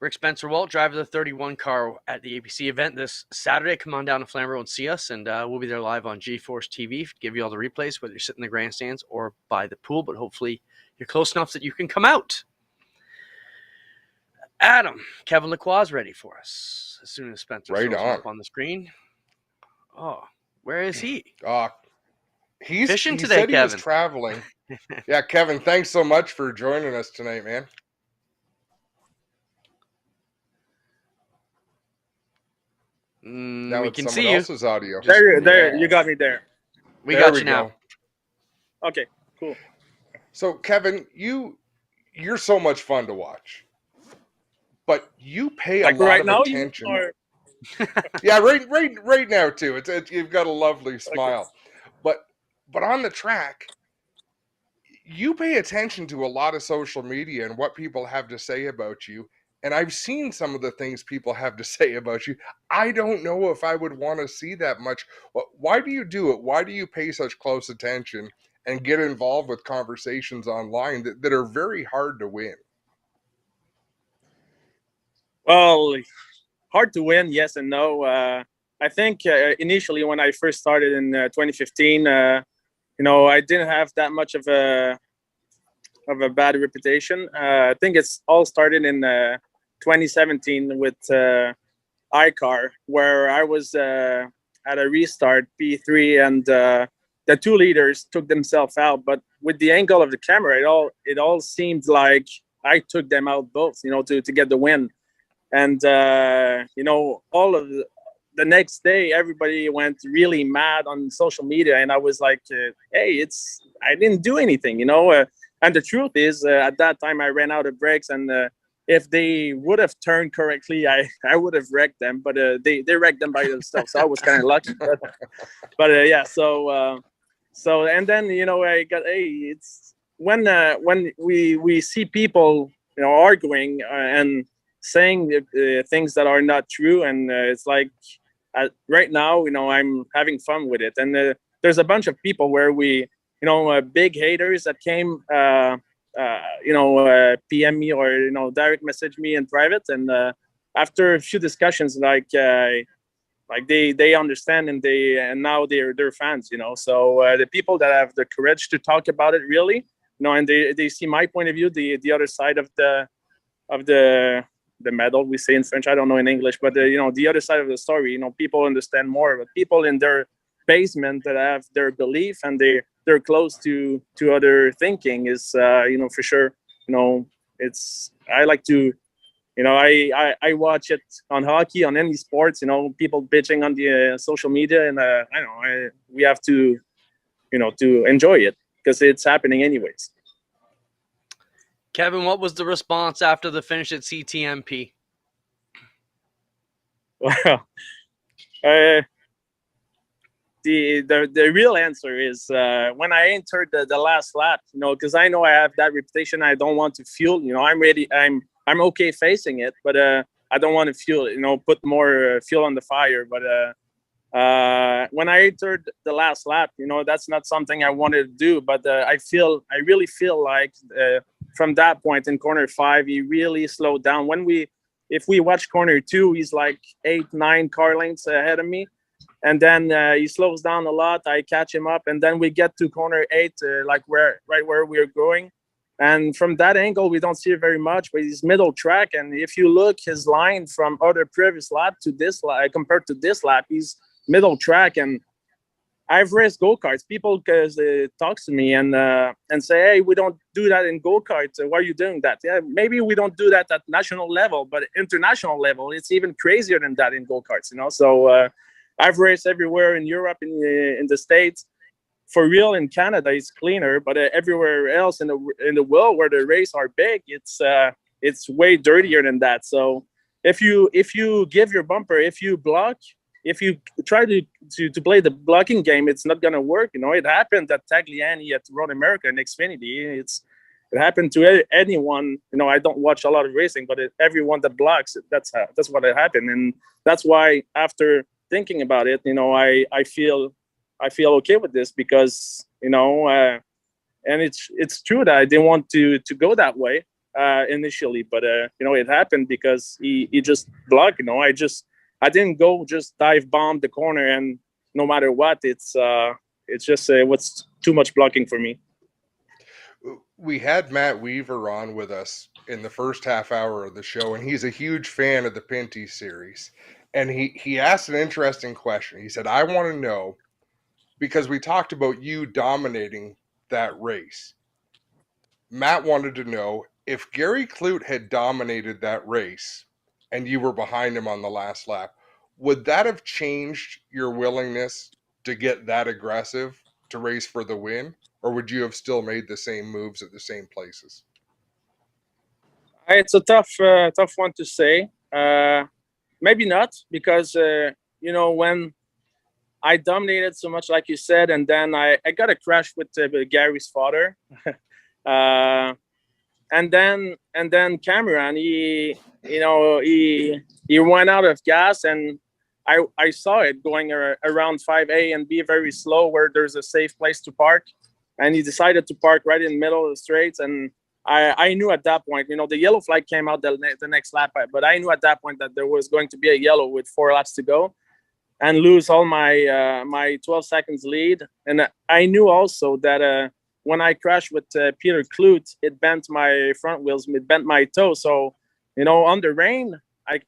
S1: Rick Spencer-Walt, driver of the 31 car at the APC event this Saturday. Come on down to Flamborough and see us, and we'll be there live on G-Force TV, give you all the replays, whether you're sitting in the grandstands or by the pool, but hopefully you're close enough that you can come out. Adam, Kevin Lacroix is ready for us as soon as Spencer shows up on the screen. Oh, where is he?
S2: He's
S1: fishing
S2: he
S1: today,
S2: said
S1: Kevin.
S2: He was traveling. Yeah, Kevin, thanks so much for joining us tonight, man. Now
S1: we
S2: it's
S1: can
S2: someone
S1: see you.
S2: else's audio.
S9: There, you got me there.
S1: We
S2: There
S1: got
S2: we
S1: you now.
S2: go.
S9: Okay, cool.
S2: So Kevin, you're so much fun to watch, but you pay a
S9: Like
S2: lot
S9: right
S2: of
S9: now,
S2: attention.
S9: or
S2: Yeah, right now too. You've got a lovely smile, but on the track, you pay attention to a lot of social media and what people have to say about you. And I've seen some of the things people have to say about you. I don't know if I would want to see that much. Why do you do it? Why do you pay such close attention and get involved with conversations online that are very hard to win?
S9: well, hard to win, yes and no. I think initially when I first started in 2015, I didn't have that much of a bad reputation. I think it's all started in 2017 with iCar, where I was at a restart P3, and the two leaders took themselves out. But with the angle of the camera, it all seemed like I took them out both, to get the win. And all of the next day, everybody went really mad on social media, and I was like, "Hey, I didn't do anything," And the truth is, at that time, I ran out of brakes, and if they would have turned correctly, I would have wrecked them. But they wrecked them by themselves, so I was kind of lucky. But yeah, so and then I got it's when we see people arguing and saying things that are not true, and it's like right now I'm having fun with it, and there's a bunch of people where we big haters that came PM me or direct message me in private, and after a few discussions, like they understand, and now they're fans, so the people that have the courage to talk about it really, and they see my point of view, the other side of the medal, we say in French, I don't know in English, but the other side of the story, people understand more. But people in their basement that have their belief and they're close to other thinking is for sure, it's I like to I watch it on hockey, on any sports, people bitching on the social media, and we have to to enjoy it because it's happening anyways.
S1: Kevin, what was the response after the finish at CTMP?
S9: Well, the real answer is when I entered the last lap, because I know I have that reputation. I don't want to fuel. I'm ready. I'm okay facing it, but I don't want to fuel. Put more fuel on the fire. But when I entered the last lap, that's not something I wanted to do. But I really feel like from that point in corner 5, he really slowed down. If we watch corner 2, he's like 8-9 car lengths ahead of me. And then he slows down a lot. I catch him up, and then we get to corner 8, right where we're going. And from that angle, we don't see it very much, but he's middle track. And if you look his line from other previous lap to this lap, compared to this lap, he's middle track. And I've raced go-karts. People talk to me and say, "Hey, we don't do that in go-karts. Why are you doing that?" Yeah, maybe we don't do that at national level, but international level, it's even crazier than that in go-karts. So I've raced everywhere in Europe, in the States. For real, in Canada, it's cleaner, but everywhere else in the world where the races are big, it's way dirtier than that. So if you give your bumper, if you block, if you try to play the blocking game, it's not gonna work. It happened at Tagliani at Road America in Xfinity. It happened to anyone. I don't watch a lot of racing, but everyone that blocks, that's what happened, and that's why after thinking about it, I feel okay with this because and it's true that I didn't want to go that way initially, but it happened because he just blocked. I didn't go just dive bomb the corner, and no matter what, it's just what's too much blocking for me.
S2: We had Matt Weaver on with us in the first half hour of the show, and he's a huge fan of the Pinty series. And he asked an interesting question. He said, "I want to know, because we talked about you dominating that race. Matt wanted to know if Gary Clute had dominated that race and you were behind him on the last lap, would that have changed your willingness to get that aggressive to race for the win, or would you have still made the same moves at the same places?
S9: It's a tough one to say. Maybe not, because when I dominated so much, like you said, and then I got a crash with Gary's father, and then Cameron, he went out of gas, and I saw it going around 5A and B very slow, where there's a safe place to park, and he decided to park right in the middle of the straights. And I knew at that point, the yellow flag came out the next lap, but I knew at that point that there was going to be a yellow with 4 laps to go, and lose all my 12 seconds lead. And I knew also that when I crashed with Peter Kloot, it bent my front wheels, it bent my toe. So, on the rain,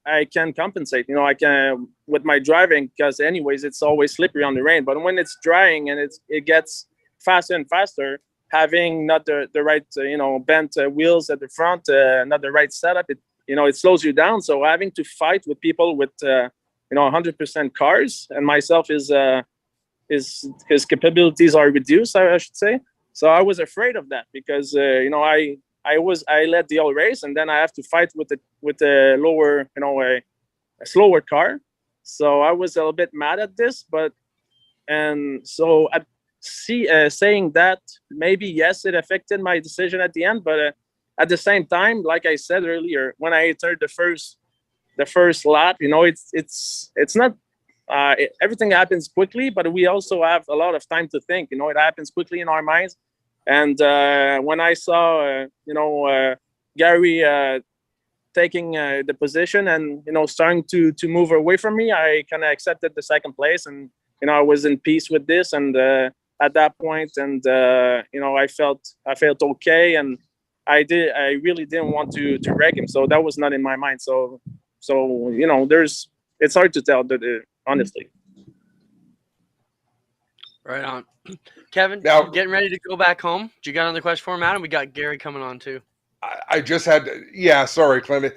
S9: I can compensate. I can with my driving, because anyways, it's always slippery on the rain. But when it's drying and it gets faster and faster, having not the right, bent wheels at the front, not the right setup, it slows you down. So having to fight with people with 100% cars, and myself his capabilities are reduced, I should say. So I was afraid of that, because I led the whole race, and then I have to fight with the lower, a slower car. So I was a little bit mad at this, and so saying that, maybe yes, it affected my decision at the end, but at the same time, like I said earlier, when I entered the first lap, it's not everything happens quickly, but we also have a lot of time to think. It happens quickly in our minds. And when I saw Gary taking the position and starting to move away from me, I kind of accepted the second place, and I was in peace with this. And at that point, and I felt okay, and I really didn't want to wreck him, so that was not in my mind. So it's hard to tell, honestly.
S1: Right on. Kevin,
S2: now,
S1: getting ready to go back home. Do you got another question for him, Adam? We got Gary coming on too.
S2: I just had to, yeah, sorry, Clint.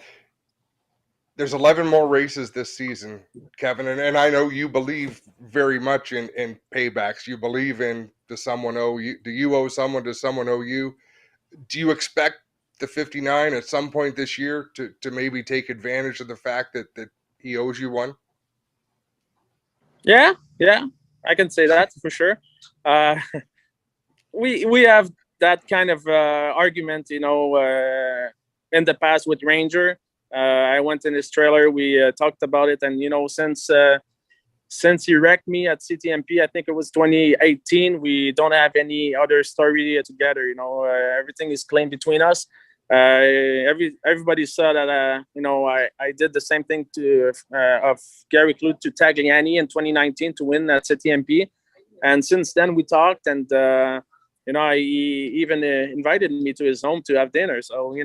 S2: There's 11 more races this season, Kevin, and I know you believe very much in paybacks. You believe in, does someone owe you? Do you owe someone? Does someone owe you? Do you expect the 59 at some point this year to maybe take advantage of the fact that he owes you one?
S9: Yeah, I can say that for sure. We have that kind of argument, in the past with Ranger. I went in his trailer. We talked about it, and since he wrecked me at CTMP, I think it was 2018. We don't have any other story together. Everything is clean between us. Everybody saw that I did the same thing of Gary Kloot to Tagliani in 2019 to win at CTMP, and since then we talked, and he even invited me to his home to have dinner. So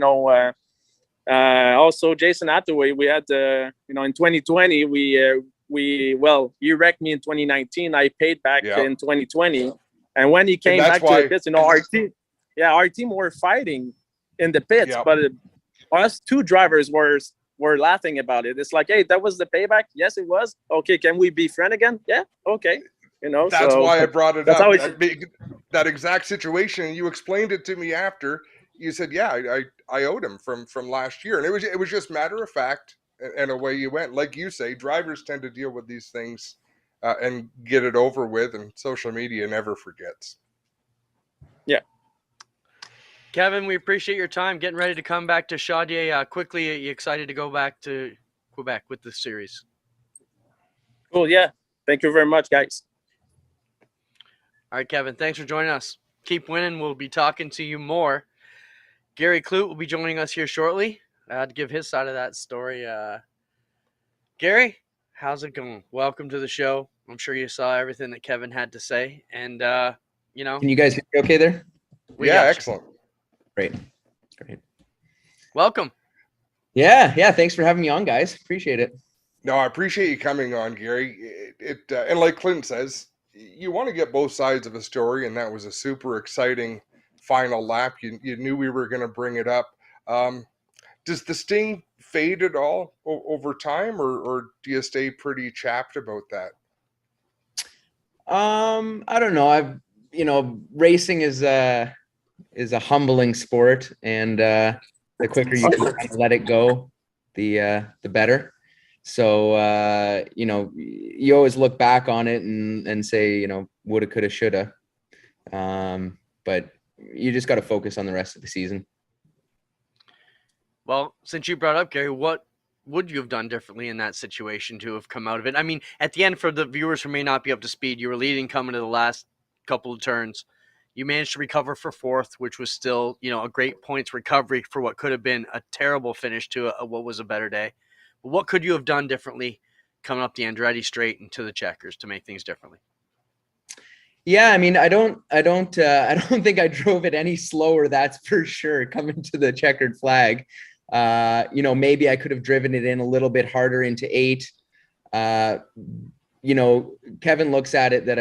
S9: also Jason Hathaway, we had in 2020 he wrecked me in 2019. I paid back in 2020, and when he came back to the pits, our team were fighting in the pits, but us two drivers were laughing about it. It's like, hey, that was the payback. Yes, it was. Okay, can we be friends again? Yeah, okay.
S2: That's why I brought it up. That exact situation, and you explained it to me after. You said, yeah, I owed him from last year, and it was just matter of fact, and away you went. Like you say, drivers tend to deal with these things and get it over with, and social media never forgets.
S9: Yeah.
S1: Kevin, we appreciate your time. Getting ready to come back to Chaudier quickly. Are you excited to go back to Quebec with the series?
S9: Cool, yeah. Thank you very much, guys.
S1: All right, Kevin, thanks for joining us. Keep winning. We'll be talking to you more. Gary Kloot will be joining us here shortly to give his side of that story. Gary, how's it going? Welcome to the show. I'm sure you saw everything that Kevin had to say. And,
S19: Can you guys hear me okay there?
S2: Yeah, excellent.
S19: Great.
S1: Welcome.
S19: Yeah. Thanks for having me on, guys. Appreciate it.
S2: No, I appreciate you coming on, Gary. And like Clint says, you want to get both sides of a story, and that was a super exciting final lap. You knew we were going to bring it up. Does the sting fade at all over time, or do you stay pretty chapped about that?
S19: I don't know. Racing is a humbling sport, and the quicker you can kind of let it go, the better. So you always look back on it and say, woulda, coulda, shoulda. But you just got to focus on the rest of the season.
S1: Well, since you brought up Gary, what would you have done differently in that situation to have come out of it? I mean, at the end, for the viewers who may not be up to speed, you were leading coming to the last couple of turns. You managed to recover for fourth, which was still, a great points recovery for what could have been a terrible finish to what was a better day. But what could you have done differently coming up the Andretti straight and to the checkers to make things differently?
S19: Yeah, I mean, I don't think I drove it any slower. That's for sure. Coming to the checkered flag, maybe I could have driven it in a little bit harder into 8. Kevin looks at it that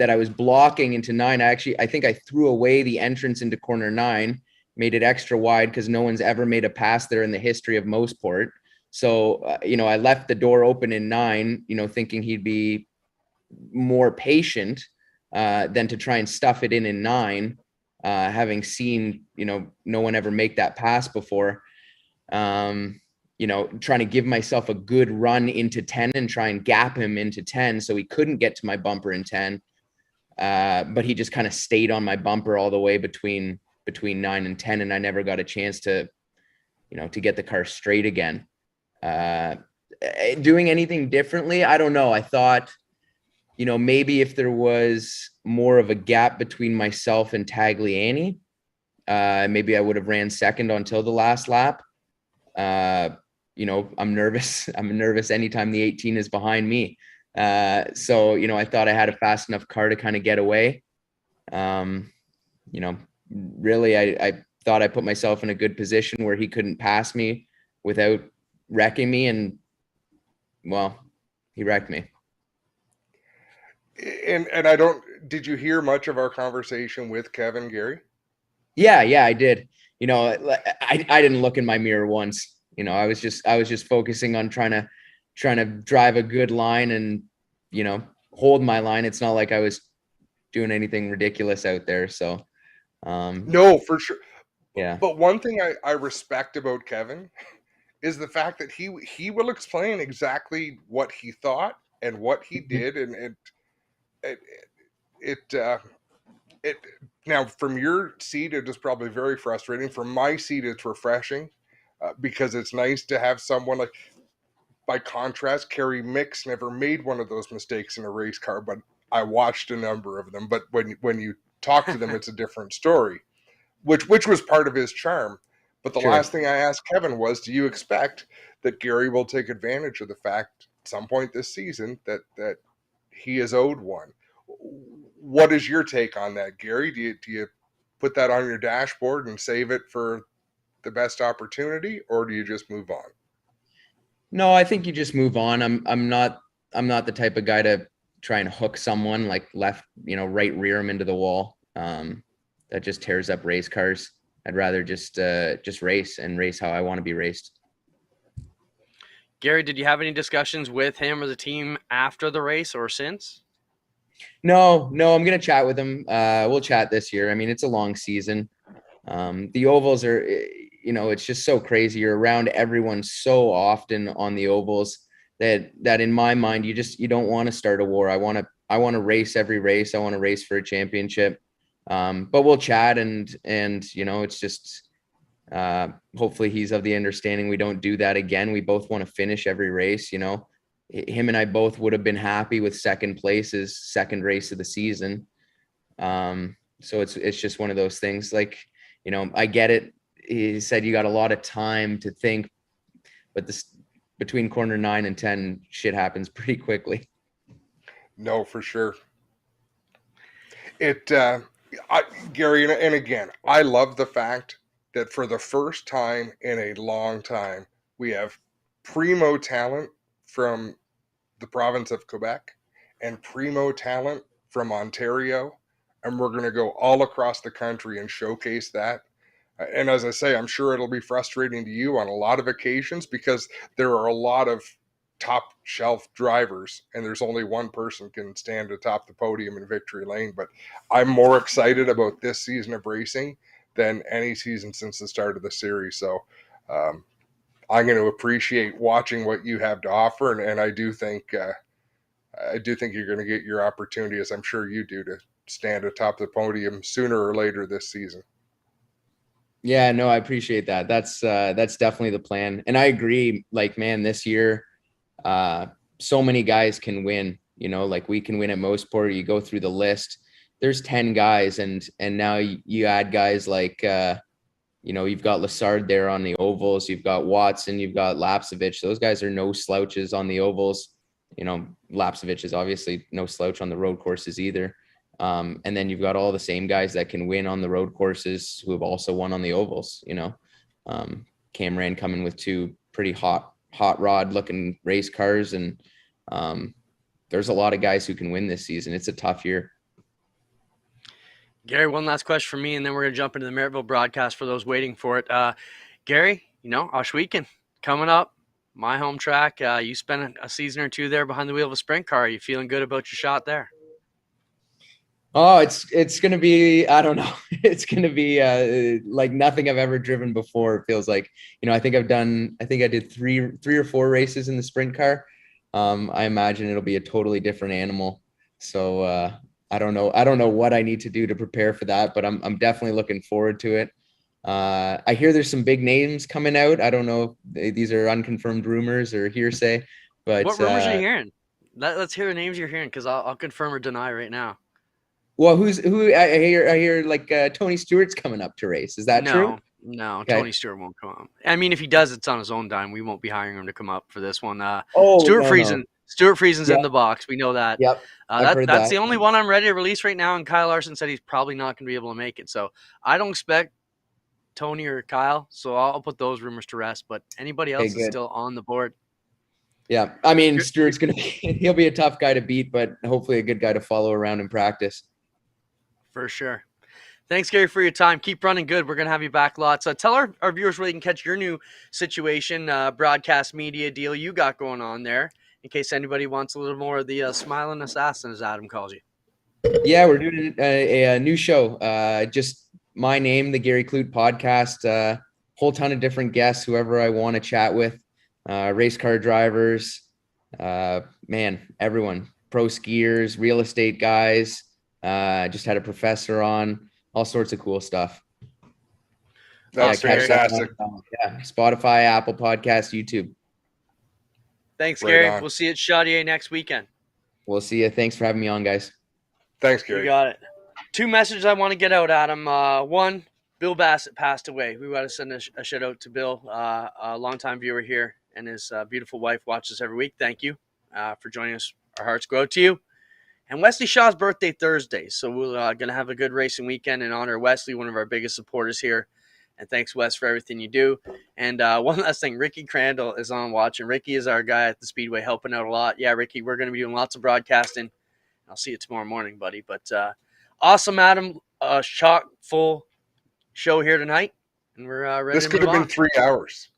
S19: I was blocking into 9. I think I threw away the entrance into corner 9, made it extra wide because no one's ever made a pass there in the history of Mossport. So, I left the door open in 9, thinking he'd be more patient than to try and stuff it in 9, having seen, no one ever make that pass before. Trying to give myself a good run into 10 and try and gap him into 10 so he couldn't get to my bumper in 10. But he just kind of stayed on my bumper all the way between 9 and 10, and I never got a chance to get the car straight again. Doing anything differently, I don't know. I thought, maybe if there was more of a gap between myself and Tagliani, maybe I would have ran second until the last lap. I'm nervous. I'm nervous anytime the 18 is behind me. So, I thought I had a fast enough car to kind of get away. Really, I thought I put myself in a good position where he couldn't pass me without wrecking me. And, well, he wrecked me.
S2: And did you hear much of our conversation with Kevin, Gary?
S19: Yeah, I did. I didn't look in my mirror once. I was just focusing on trying to drive a good line and, hold my line. It's not like I was doing anything ridiculous out there. So,
S2: no, for sure.
S19: Yeah.
S2: But one thing I respect about Kevin is the fact that he will explain exactly what he thought and what he did. And it now, from your seat, it is probably very frustrating. From my seat, it's refreshing because it's nice to have someone like. By contrast, Kerry Mix never made one of those mistakes in a race car, but I watched a number of them. But when you talk to them, it's a different story, which was part of his charm. But the last thing I asked Kevin was, do you expect that Gary will take advantage of the fact at some point this season that he is owed one? What is your take on that, Gary? Do you put that on your dashboard and save it for the best opportunity, or do you just move on?
S19: No, I think you just move on. I'm not the type of guy to try and hook someone like right rear him into the wall. That just tears up race cars. I'd rather just race and race how I want to be raced.
S1: Gary, did you have any discussions with him or the team after the race or since?
S19: No, I'm going to chat with him. We'll chat this year. I mean, it's a long season. The ovals are, it's just so crazy. You're around everyone so often on the ovals that in my mind, you don't want to start a war. I want to race every race. I want to race for a championship. But we'll chat and it's just, hopefully he's of the understanding we don't do that again. We both want to finish every race. Him and I both would have been happy with second place as second race of the season. So it's just one of those things. Like, I get it. He said you got a lot of time to think, but between corner 9 and 10, shit happens pretty quickly.
S2: No, for sure. Gary, and again, I love the fact that for the first time in a long time, we have primo talent from the province of Quebec and primo talent from Ontario, and we're going to go all across the country and showcase that. And as I say, I'm sure it'll be frustrating to you on a lot of occasions because there are a lot of top shelf drivers and there's only one person can stand atop the podium in victory lane. But I'm more excited about this season of racing than any season since the start of the series. So I'm going to appreciate watching what you have to offer. And I do think you're going to get your opportunity, as I'm sure you do, to stand atop the podium sooner or later this season.
S19: Yeah, no, I appreciate that. That's definitely the plan. And I agree, like, man, this year, so many guys can win, you know, like we can win at Mosport. You go through the list, there's 10 guys and now you add guys like, you know, you've got Lassard there on the ovals, you've got Watson, you've got Lapsevich. Those guys are no slouches on the ovals. You know, Lapsevich is obviously no slouch on the road courses either. And then you've got all the same guys that can win on the road courses who have also won on the ovals, you know. Cameron coming with two pretty hot rod looking race cars. And there's a lot of guys who can win this season. It's a tough year.
S1: Gary, one last question for me, and then we're going to jump into the Maryville broadcast for those waiting for it. Gary, you know, Osh Weekend coming up, my home track. You spent a season or two there behind the wheel of a sprint car. Are you feeling good about your shot there?
S19: Oh, it's going to be, I don't know. It's going to be like nothing I've ever driven before. It feels like, you know, I think I did three or four races in the sprint car. I imagine it'll be a totally different animal. So I don't know what I need to do to prepare for that, but I'm definitely looking forward to it. I hear there's some big names coming out. I don't know if these are unconfirmed rumors or hearsay, but
S1: what rumors are you hearing? Let's hear the names you're hearing, because I'll confirm or deny right now.
S19: Well, who I hear like Tony Stewart's coming up to race. Is that true?
S1: No,
S19: Okay.
S1: Tony Stewart won't come up. I mean, if he does, it's on his own dime. We won't be hiring him to come up for this one. Stuart Friesen's in the box. We know that.
S19: Yep.
S1: That's the only one I'm ready to release right now. And Kyle Larson said he's probably not going to be able to make it. So I don't expect Tony or Kyle. So I'll put those rumors to rest. But anybody else is still on the board.
S19: Yeah. I mean, Stewart's he'll be a tough guy to beat, but hopefully a good guy to follow around in practice.
S1: For sure. Thanks, Gary, for your time. Keep running good. We're going to have you back lots. Tell our viewers where they can catch your new situation, broadcast media deal you got going on there, in case anybody wants a little more of the smiling assassin, as Adam calls you.
S19: Yeah, we're doing a new show. Just my name, the Gary Clute podcast. Whole ton of different guests, whoever I want to chat with. Race car drivers, everyone. Pro skiers, real estate guys. Just had a professor on, all sorts of cool stuff.
S2: That's fantastic.
S19: Yeah, Spotify, Apple Podcasts, YouTube.
S1: Thanks, Gary. We'll see you at Chaudier next weekend.
S19: We'll see you. Thanks for having me on, guys.
S2: Thanks, Gary.
S1: You got it. Two messages I want to get out, Adam. One, Bill Bassett passed away. We got to send a shout out to Bill, a longtime viewer here, and his beautiful wife watches every week. Thank you for joining us. Our hearts go out to you. And Wesley Shaw's birthday Thursday, so we're going to have a good racing weekend and honor Wesley, one of our biggest supporters here. And thanks, Wes, for everything you do. And one last thing, Ricky Crandall is on watching. Ricky is our guy at the Speedway, helping out a lot. Yeah, Ricky, we're going to be doing lots of broadcasting. I'll see you tomorrow morning, buddy. But awesome, Adam. Chock full show here tonight, and we're ready.
S2: This could have been 3 hours.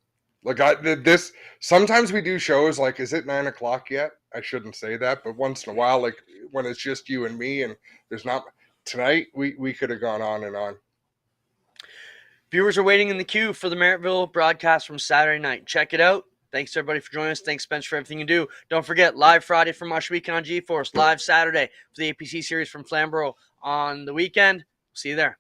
S2: Like this. Sometimes we do shows like, is it 9 o'clock yet? I shouldn't say that, but once in a while, like when it's just you and me, and there's not tonight, we could have gone on and on.
S1: Viewers are waiting in the queue for the Maryville broadcast from Saturday night. Check it out. Thanks to everybody for joining us. Thanks, Spence, for everything you do. Don't forget, live Friday from Osh Weekend on G-Force, live Saturday for the APC series from Flamborough on the weekend. See you there.